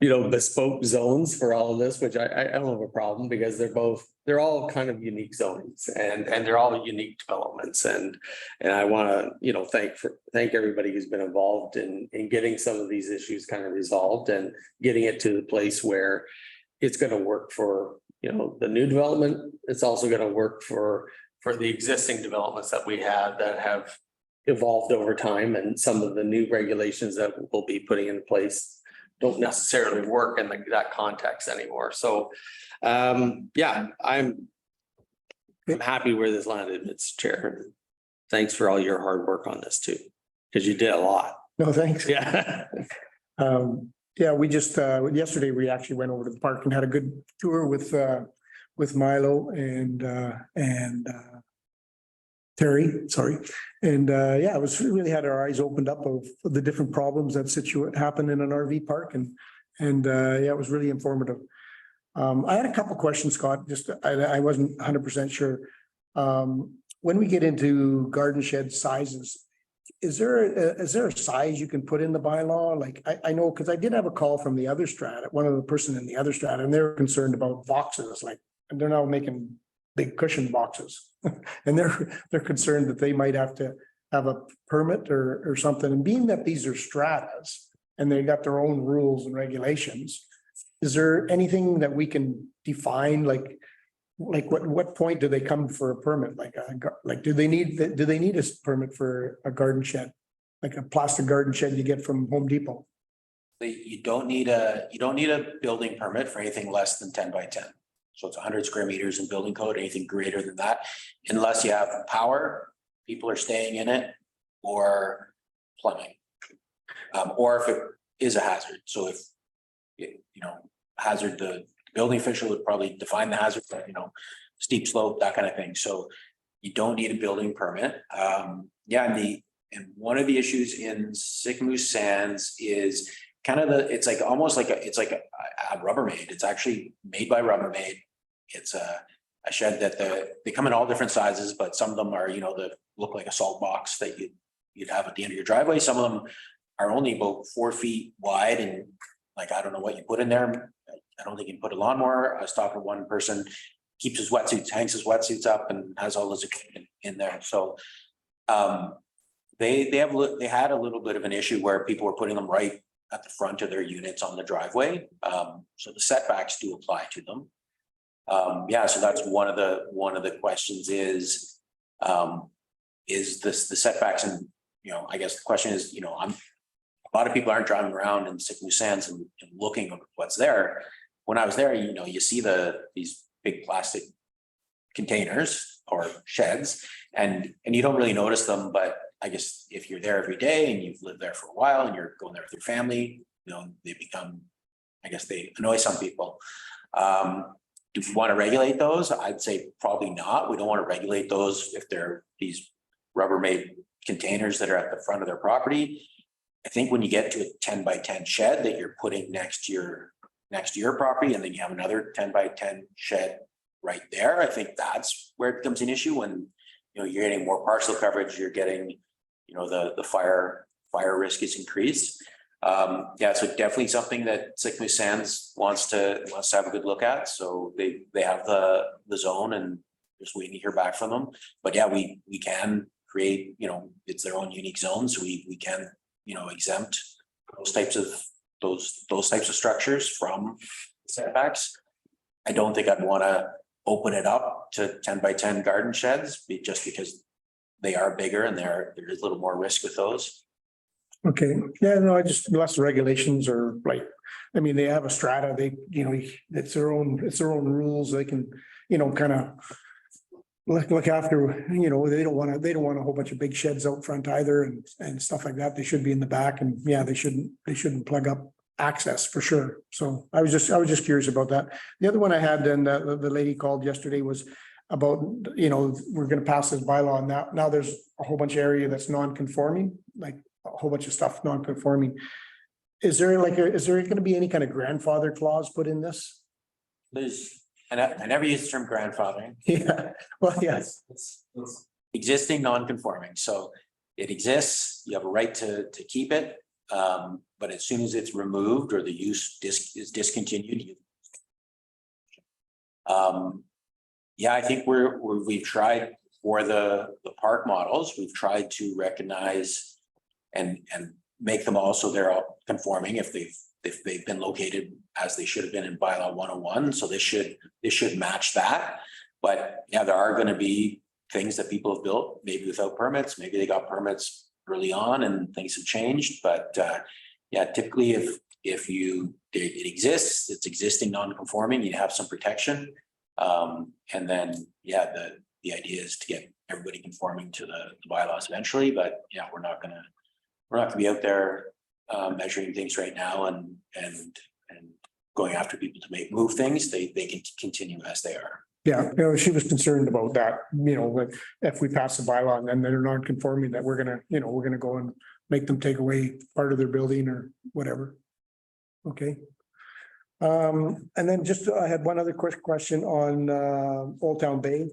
bespoke zones for all of this, which I don't have a problem because they're all kind of unique zones and they're all unique developments. And I want to, thank everybody who's been involved in getting some of these issues kind of resolved and getting it to the place where it's going to work for, the new development. It's also going to work for the existing developments that we have that have evolved over time, and some of the new regulations that we'll be putting in place don't necessarily work in that context anymore. So, I'm happy where this landed, Mr. Chair. Thanks for all your hard work on this too, because you did a lot. No, thanks. Yeah. We just, yesterday we actually went over to the park and had a good tour with Milo and Terry, sorry. And it was really had our eyes opened up of the different problems that happen in an RV park. And it was really informative. I had a couple questions, Scott, just I wasn't 100% sure. When we get into garden shed sizes, is there a size you can put in the bylaw? Like, I know, because I did have a call from the other strata, one of the person in the other strata, and they're concerned about boxes, and they're now making big cushion boxes. And they're concerned that they might have to have a permit or something. And being that these are stratas and they got their own rules and regulations, is there anything that we can define, like what point do they come for a permit? Do they need a permit for a garden shed, like a plastic garden shed you get from Home Depot? You don't need a building permit for anything less than 10 by 10. So it's 100 square meters in building code. Anything greater than that, unless you have power, people are staying in it, or plumbing, or if it is a hazard. So if hazard, the building official would probably define the hazard, steep slope, that kind of thing. So you don't need a building permit. And one of the issues in Sycamore Sands is kind of it's like almost like it's like a Rubbermaid. It's actually made by Rubbermaid. It's a shed that they come in all different sizes, but some of them are, that look like a salt box that you'd have at the end of your driveway. Some of them are only about 4 feet wide, and I don't know what you put in there. I don't think you can put a lawnmower. I was talking to one person, keeps his wetsuits, hangs his wetsuits up, and has all his equipment in there. So they had a little bit of an issue where people were putting them right at the front of their units on the driveway. So the setbacks do apply to them. So that's one of the questions is this the setbacks, and I guess the question is, a lot of people aren't driving around in Sycamore Sands and looking at what's there. When I was there, you see these big plastic containers or sheds, and you don't really notice them, but I guess if you're there every day and you've lived there for a while and you're going there with your family, they become, I guess they annoy some people. Do we want to regulate those? I'd say probably not. We don't want to regulate those if they're these Rubbermaid containers that are at the front of their property. I think when you get to a 10 by 10 shed that you're putting next to your property, and then you have another 10 by 10 shed right there. I think that's where it becomes an issue when, you're getting more parcel coverage, you're getting, the fire risk is increased. Yeah, so definitely something that St. Louis Sands wants to have a good look at. So they have the zone and just waiting to hear back from them. But yeah, we can create, it's their own unique zone, so we can, exempt those types of structures from setbacks. I don't think I'd want to open it up to 10 by 10 garden sheds just because they are bigger and there is a little more risk with those. Okay, yeah, no, I just, less regulations are like, I mean, they have a strata, it's their own rules, they can, kind of. Look after, they don't want a whole bunch of big sheds out front either and stuff like that. They should be in the back and yeah, they shouldn't plug up access for sure. So I was just curious about that. The other one I had, and the lady called yesterday was about, we're gonna pass this bylaw and now there's a whole bunch of area that's non-conforming, like a whole bunch of stuff non-conforming. Is there gonna be any kind of grandfather clause put in this? I never use the term grandfathering. Yeah, well, yes. It's existing non-conforming, so it exists, you have a right to keep it. But as soon as it's removed or the use is discontinued. Yeah, I think we've tried for the park models, we've tried to recognize and make them also they're all conforming if they've been located as they should have been in bylaw 101. So this should match that. But yeah, there are going to be things that people have built, maybe without permits, maybe they got permits early on and things have changed. But yeah, typically if it exists, it's existing non-conforming, you have some protection. And then, yeah, the idea is to get everybody conforming to the bylaws eventually. But yeah, we're not gonna be out there measuring things right now and going after people to move things. They can continue as they are. Yeah, she was concerned about that, like if we pass the bylaw and then they're non-conforming, that we're gonna go and make them take away part of their building or whatever. Okay. And then I had one other quick question on Old Town Bay.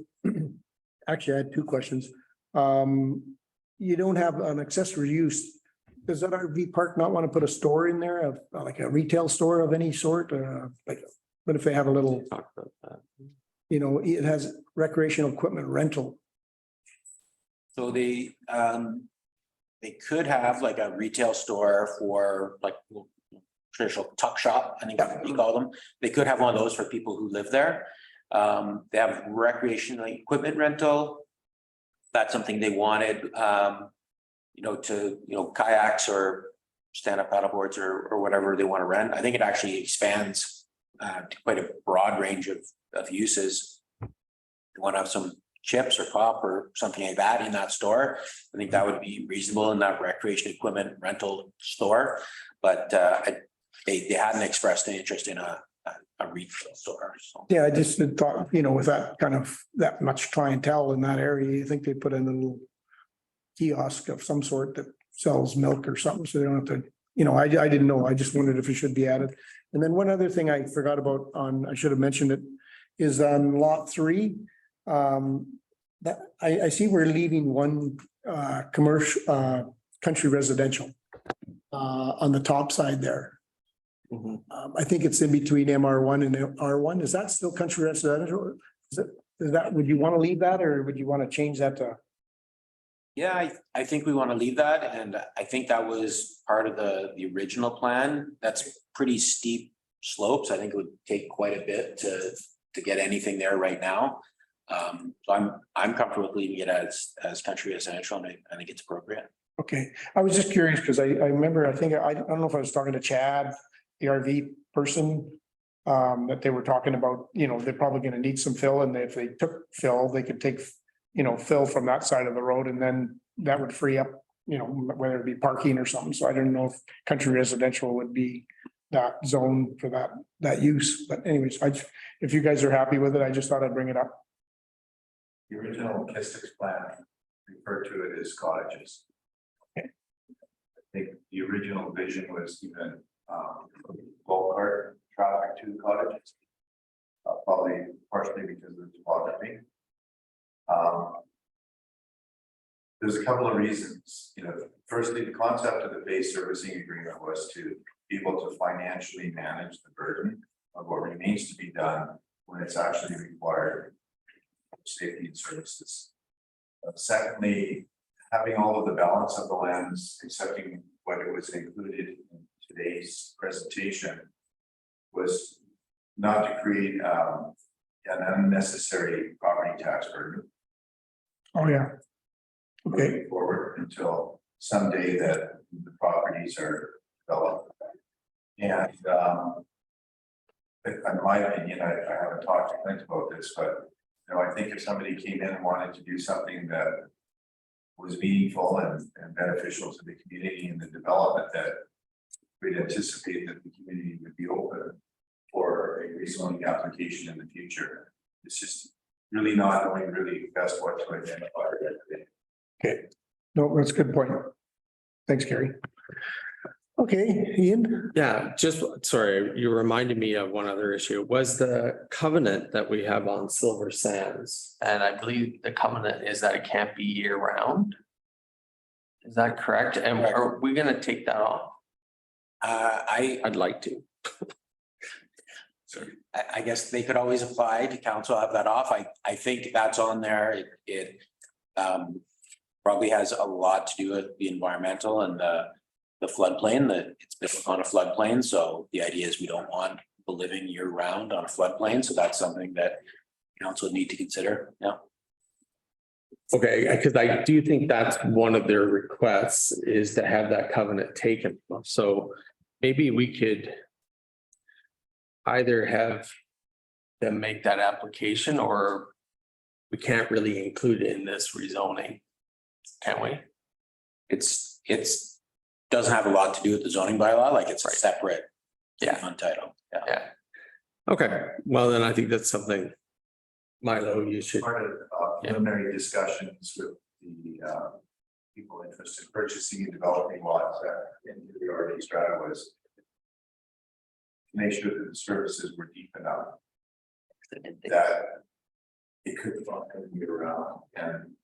Actually, I had two questions. You don't have an accessory use. Does that RV park not want to put a store in there of like a retail store of any sort? Like, what if they have a little, Talk about that. it has recreational equipment rental? So they could have like a retail store for like traditional tuck shop, I think you call them. They could have one of those for people who live there. They have recreational equipment rental. That's something they wanted, kayaks or stand-up paddleboards or whatever they want to rent. I think it actually expands to quite a broad range of uses. You want to have some chips or pop or something like that in that store. I think that would be reasonable in that recreation equipment rental store. But they hadn't expressed an interest in a retail store. So. Yeah, I just thought, with that much clientele in that area, you think they put in a little kiosk of some sort that sells milk or something, so they don't have to, I didn't know. I just wondered if it should be added. And then one other thing I forgot about I should have mentioned it, is on lot 3. That I see we're leaving one commercial country residential on the top side there. I think it's in between MR1 and R1. Is that still country residential? Would you want to leave that or would you want to change that to? Yeah, I think we want to leave that. And I think that was part of the original plan. That's pretty steep slopes. I think it would take quite a bit to get anything there right now. So I'm comfortable with leaving it as country residential, and I think it's appropriate. Okay, I was just curious because I remember, I don't know if I was talking to Chad, the RV person, that they were talking about, they're probably going to need some fill, and if they took fill, they could take, fill from that side of the road, and then that would free up, whether it be parking or something. So I don't know if country residential would be that zone for that use. But anyways, if you guys are happy with it, I just thought I'd bring it up. The original logistics plan referred to it as cottages. Okay. I think the original vision was even bulk cart traffic to cottages. probably partially because of the topography. There's a couple of reasons, firstly, the concept of the base servicing agreement was to be able to financially manage the burden of what remains to be done when it's actually required for safety and services. Secondly, having all of the balance of the lands, accepting what it was included in today's presentation, was not to create an unnecessary property tax burden. Oh, yeah. Okay, Moving forward until someday that the properties are developed. And in my opinion, I haven't talked to Clint about this, but I think if somebody came in and wanted to do something that was meaningful and beneficial to the community and the development, that we'd anticipate that the community would be open for a rezoning application in the future. It's just really not knowing really best what to identify. okay. No, that's a good point. Thanks, Gary. Okay, Ian? Yeah, just, sorry, you reminded me of one other issue, was the covenant that we have on Silver Sands. And I believe the covenant is that it can't be year round. Is that correct? And are we gonna take that off? I'd like to. Sorry, I guess they could always apply to council, have that off. I think that's on there. It probably has a lot to do with the environmental and the floodplain, that it's built on a floodplain. So the idea is we don't want people living year round on a floodplain. So that's something that council need to consider. Yeah. Okay, because I do think that's one of their requests, is to have that covenant taken. So maybe we could either have them make that application, or we can't really include it in this rezoning. Can we? It's doesn't have a lot to do with the zoning bylaw, like it's a separate title. Yeah. Okay, well, then I think that's something, Milo, you should. Part of preliminary discussions with the people interested in purchasing and developing lots into the RD strata was to make sure that the services were deep enough that it could function year round. And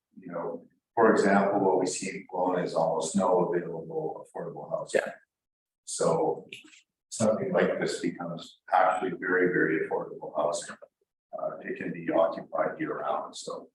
for example, what we see in Kelowna is almost no available affordable housing. Yeah. So something like this becomes actually very, very affordable housing. It can be occupied year round. So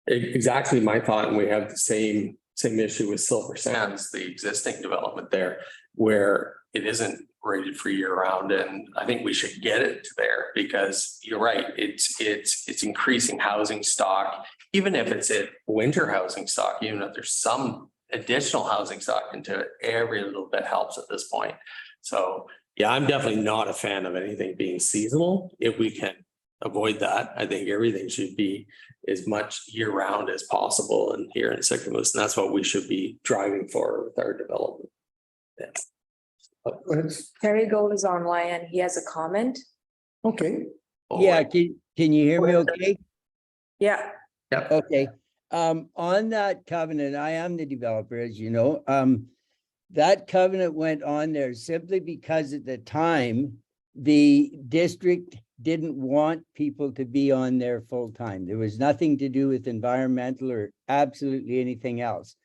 Exactly my thought, and we have the same issue with Silver Sands, the existing development there, where it isn't rated for year round, and I think we should get it there, because you're right, it's increasing housing stock, even if it's a winter housing stock, even if there's some additional housing stock into it, every little bit helps at this point. So yeah, I'm definitely not a fan of anything being seasonal. If we can avoid that, I think everything should be as much year round as possible and here in Sycamus, and that's what we should be driving for with our development. Yeah. Terry Gold is online and he has a comment. Okay, Yeah, can you hear me okay? Yeah. Okay, on that covenant, I am the developer, as you know. That covenant went on there simply because at the time, the district didn't want people to be on there full time. There was nothing to do with environmental or absolutely anything else.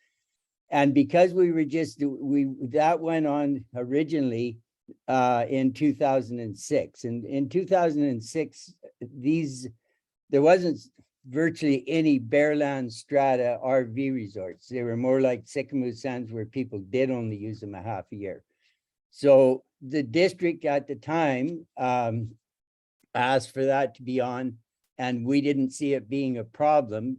And because we were that went on originally in 2006. And in 2006, there wasn't virtually any bareland strata RV resorts. They were more like Sycamore Sands, where people did only use them a half a year. So the district at the time asked for that to be on, and we didn't see it being a problem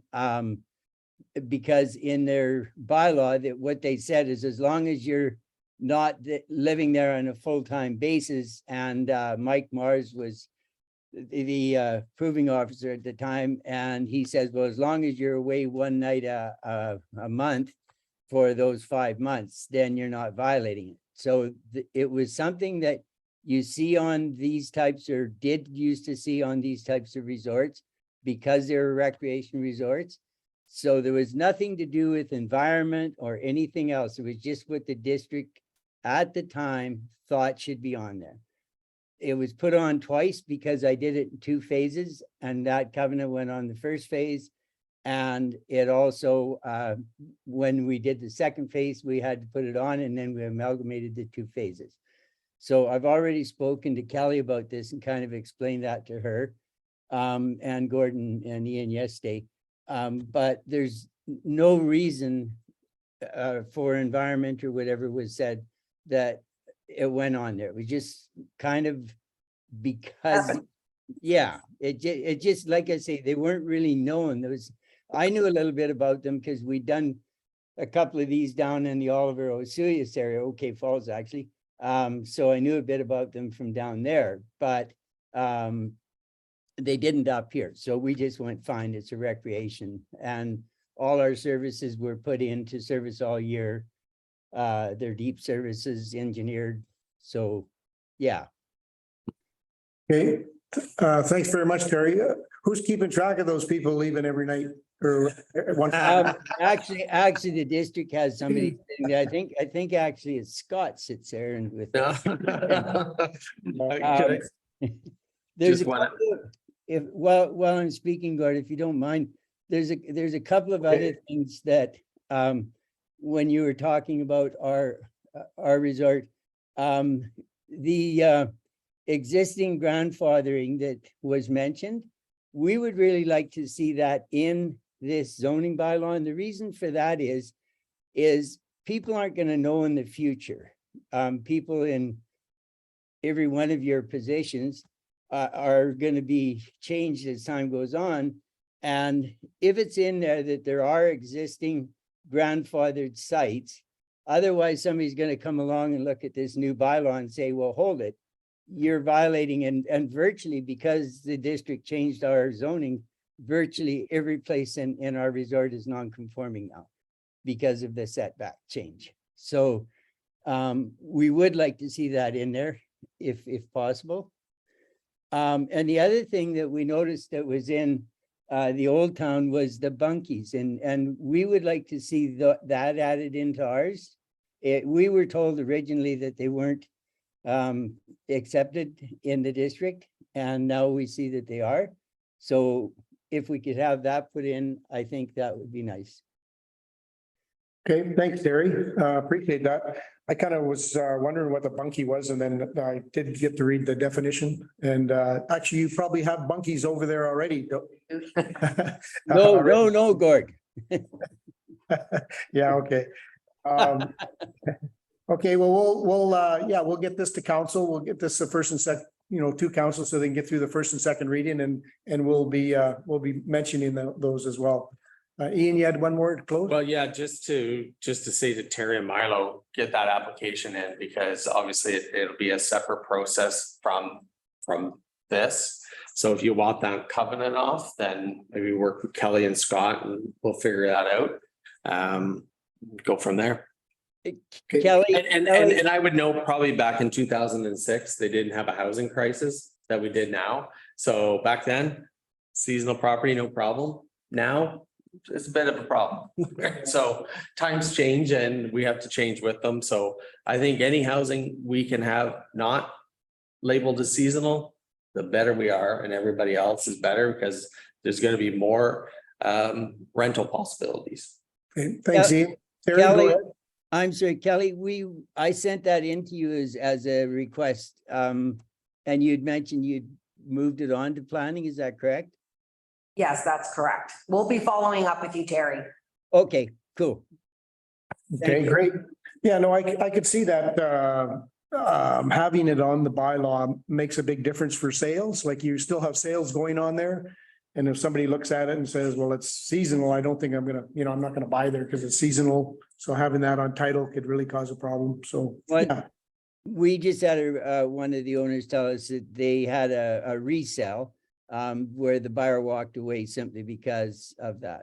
because in their bylaw, that what they said is, as long as you're not living there on a full-time basis, and Mike Mars was the approving officer at the time, and he says, well, as long as you're away one night a month for those 5 months, then you're not violating it. So it was something that you see on these types, or did used to see on these types of resorts, because they're recreation resorts. So there was nothing to do with environment or anything else. It was just what the district at the time thought should be on there. it was put on twice because I did it in 2 phases, and that covenant went on the first phase. And it also, when we did the second phase, we had to put it on, and then we amalgamated the 2 phases. So I've already spoken to Kelly about this and kind of explained that to her, and Gordon and Ian yesterday. But there's no reason for environment or whatever was said that it went on there. It was just kind of because, yeah, it just, like I say, they weren't really known. There was, I knew a little bit about them because we'd done a couple of these down in the Oliver Oselius area, OK Falls, actually. So I knew a bit about them from down there, but they didn't up here. So we just went, fine, it's a recreation. And all our services were put in to service all year. Their deep services engineered. So, yeah. Okay, thanks very much, Terry. Who's keeping track of those people leaving every night or one? Actually, the district has somebody sitting there. I think actually it's Scott sits there and with. There's Just a wanna- couple of- if, while I'm speaking, Gord, if you don't mind, there's a couple of other things that, when you were talking about our resort, the existing grandfathering that was mentioned, we would really like to see that in this zoning bylaw. And the reason for that is people aren't going to know in the future. People in every one of your positions are going to be changed as time goes on. And if it's in there that there are existing grandfathered sites, otherwise somebody's going to come along and look at this new bylaw and say, well, hold it, you're violating, and virtually, because the district changed our zoning, virtually every place in our resort is non-conforming now because of the setback change. So we would like to see that in there if possible. And the other thing that we noticed that was in the old town was the bunkies, and we would like to see that added into ours. We were told originally that they weren't accepted in the district, and now we see that they are. So if we could have that put in, I think that would be nice. Okay, thanks, Terry. Appreciate that. I kind of was wondering what the bunkie was, and then I did get to read the definition. And actually, you probably have bunkies over there already. No, Gord. Yeah, okay. Okay, well, we'll get this to council. We'll get this to first and second, to council so they can get through the first and second reading, and we'll be mentioning those as well. Ian, you had one more to close? Well, yeah, just to say to Terry and Milo, get that application in, because obviously it'll be a separate process from this. So if you want that covenant off, then maybe work with Kelly and Scott and we'll figure that out. Go from there. Kelly. And I would know probably back in 2006, they didn't have a housing crisis that we did now. So back then, seasonal property, no problem. Now, it's a bit of a problem. So times change and we have to change with them. So I think any housing we can have not labeled as seasonal, the better we are, and everybody else is better, because there's going to be more rental possibilities. Okay, thanks, Ian. Terry, go Kelly, ahead. I'm sorry, Kelly, I sent that in to you as a request. And you'd mentioned you'd moved it on to planning, is that correct? Yes, that's correct. We'll be following up with you, Terry. Okay, cool. Okay, great. Yeah, no, I could see that having it on the bylaw makes a big difference for sales. Like, you still have sales going on there. And if somebody looks at it and says, well, it's seasonal, I don't think I'm gonna, I'm not gonna buy there because it's seasonal. So having that on title could really cause a problem. So, yeah. We just had one of the owners tell us that they had a resale where the buyer walked away simply because of that.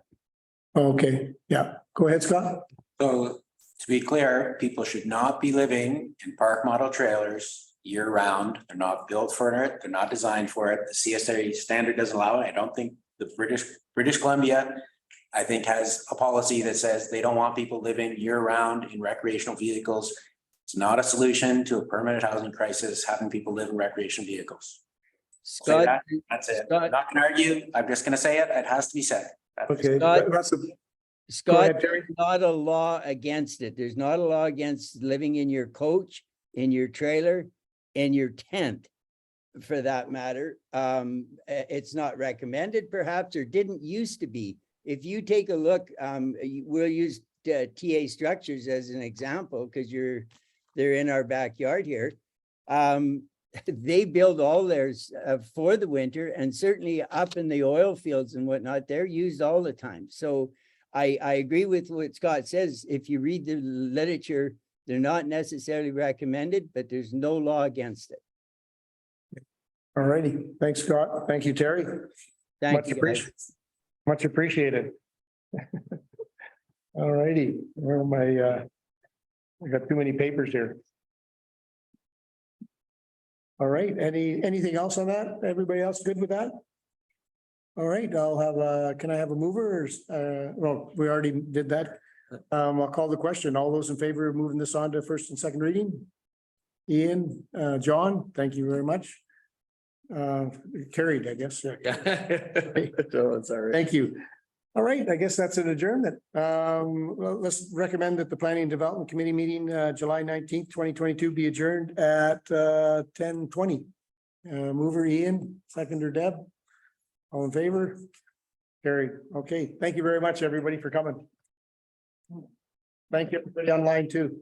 Okay, yeah. Go ahead, Scott. So to be clear, people should not be living in park model trailers year round. They're not built for it. They're not designed for it. The CSA standard doesn't allow it. I don't think the British Columbia, I think, has a policy that says they don't want people living year round in recreational vehicles. It's not a solution to a permanent housing crisis, having people live in recreation vehicles. Say Scott, that, that's it. I'm not gonna argue. I'm just gonna say it. It has to be said. Okay, Scott- that's a, go Scott, ahead, Terry. there's not a law against it. There's not a law against living in your coach, in your trailer, in your tent, for that matter. It's not recommended perhaps, or didn't used to be. If you take a look, we'll use TA Structures as an example, because they're in our backyard here. They build all theirs for the winter, and certainly up in the oil fields and whatnot, they're used all the time. So I agree with what Scott says. If you read the literature, they're not necessarily recommended, but there's no law against it. All righty. Thanks, Scott. Thank you, Terry. Thank Much you, guys. appreciated. Much appreciated. All righty. Where am I? I got too many papers here. All right. Anything else on that? Everybody else good with that? All right, I'll have can I have a mover? Well, we already did that. I'll call the question. All those in favor of moving this on to first and second reading? Ian, John, thank you very much. Carried, I guess. Thank you. All right, I guess that's an adjournment. Well, let's recommend that the Planning and Development Committee meeting, July 19th, 2022 be adjourned at 10:20. Mover Ian, seconder Deb. All in favor? Carried. Okay, thank you very much, everybody, for coming. Thank you, everybody online too.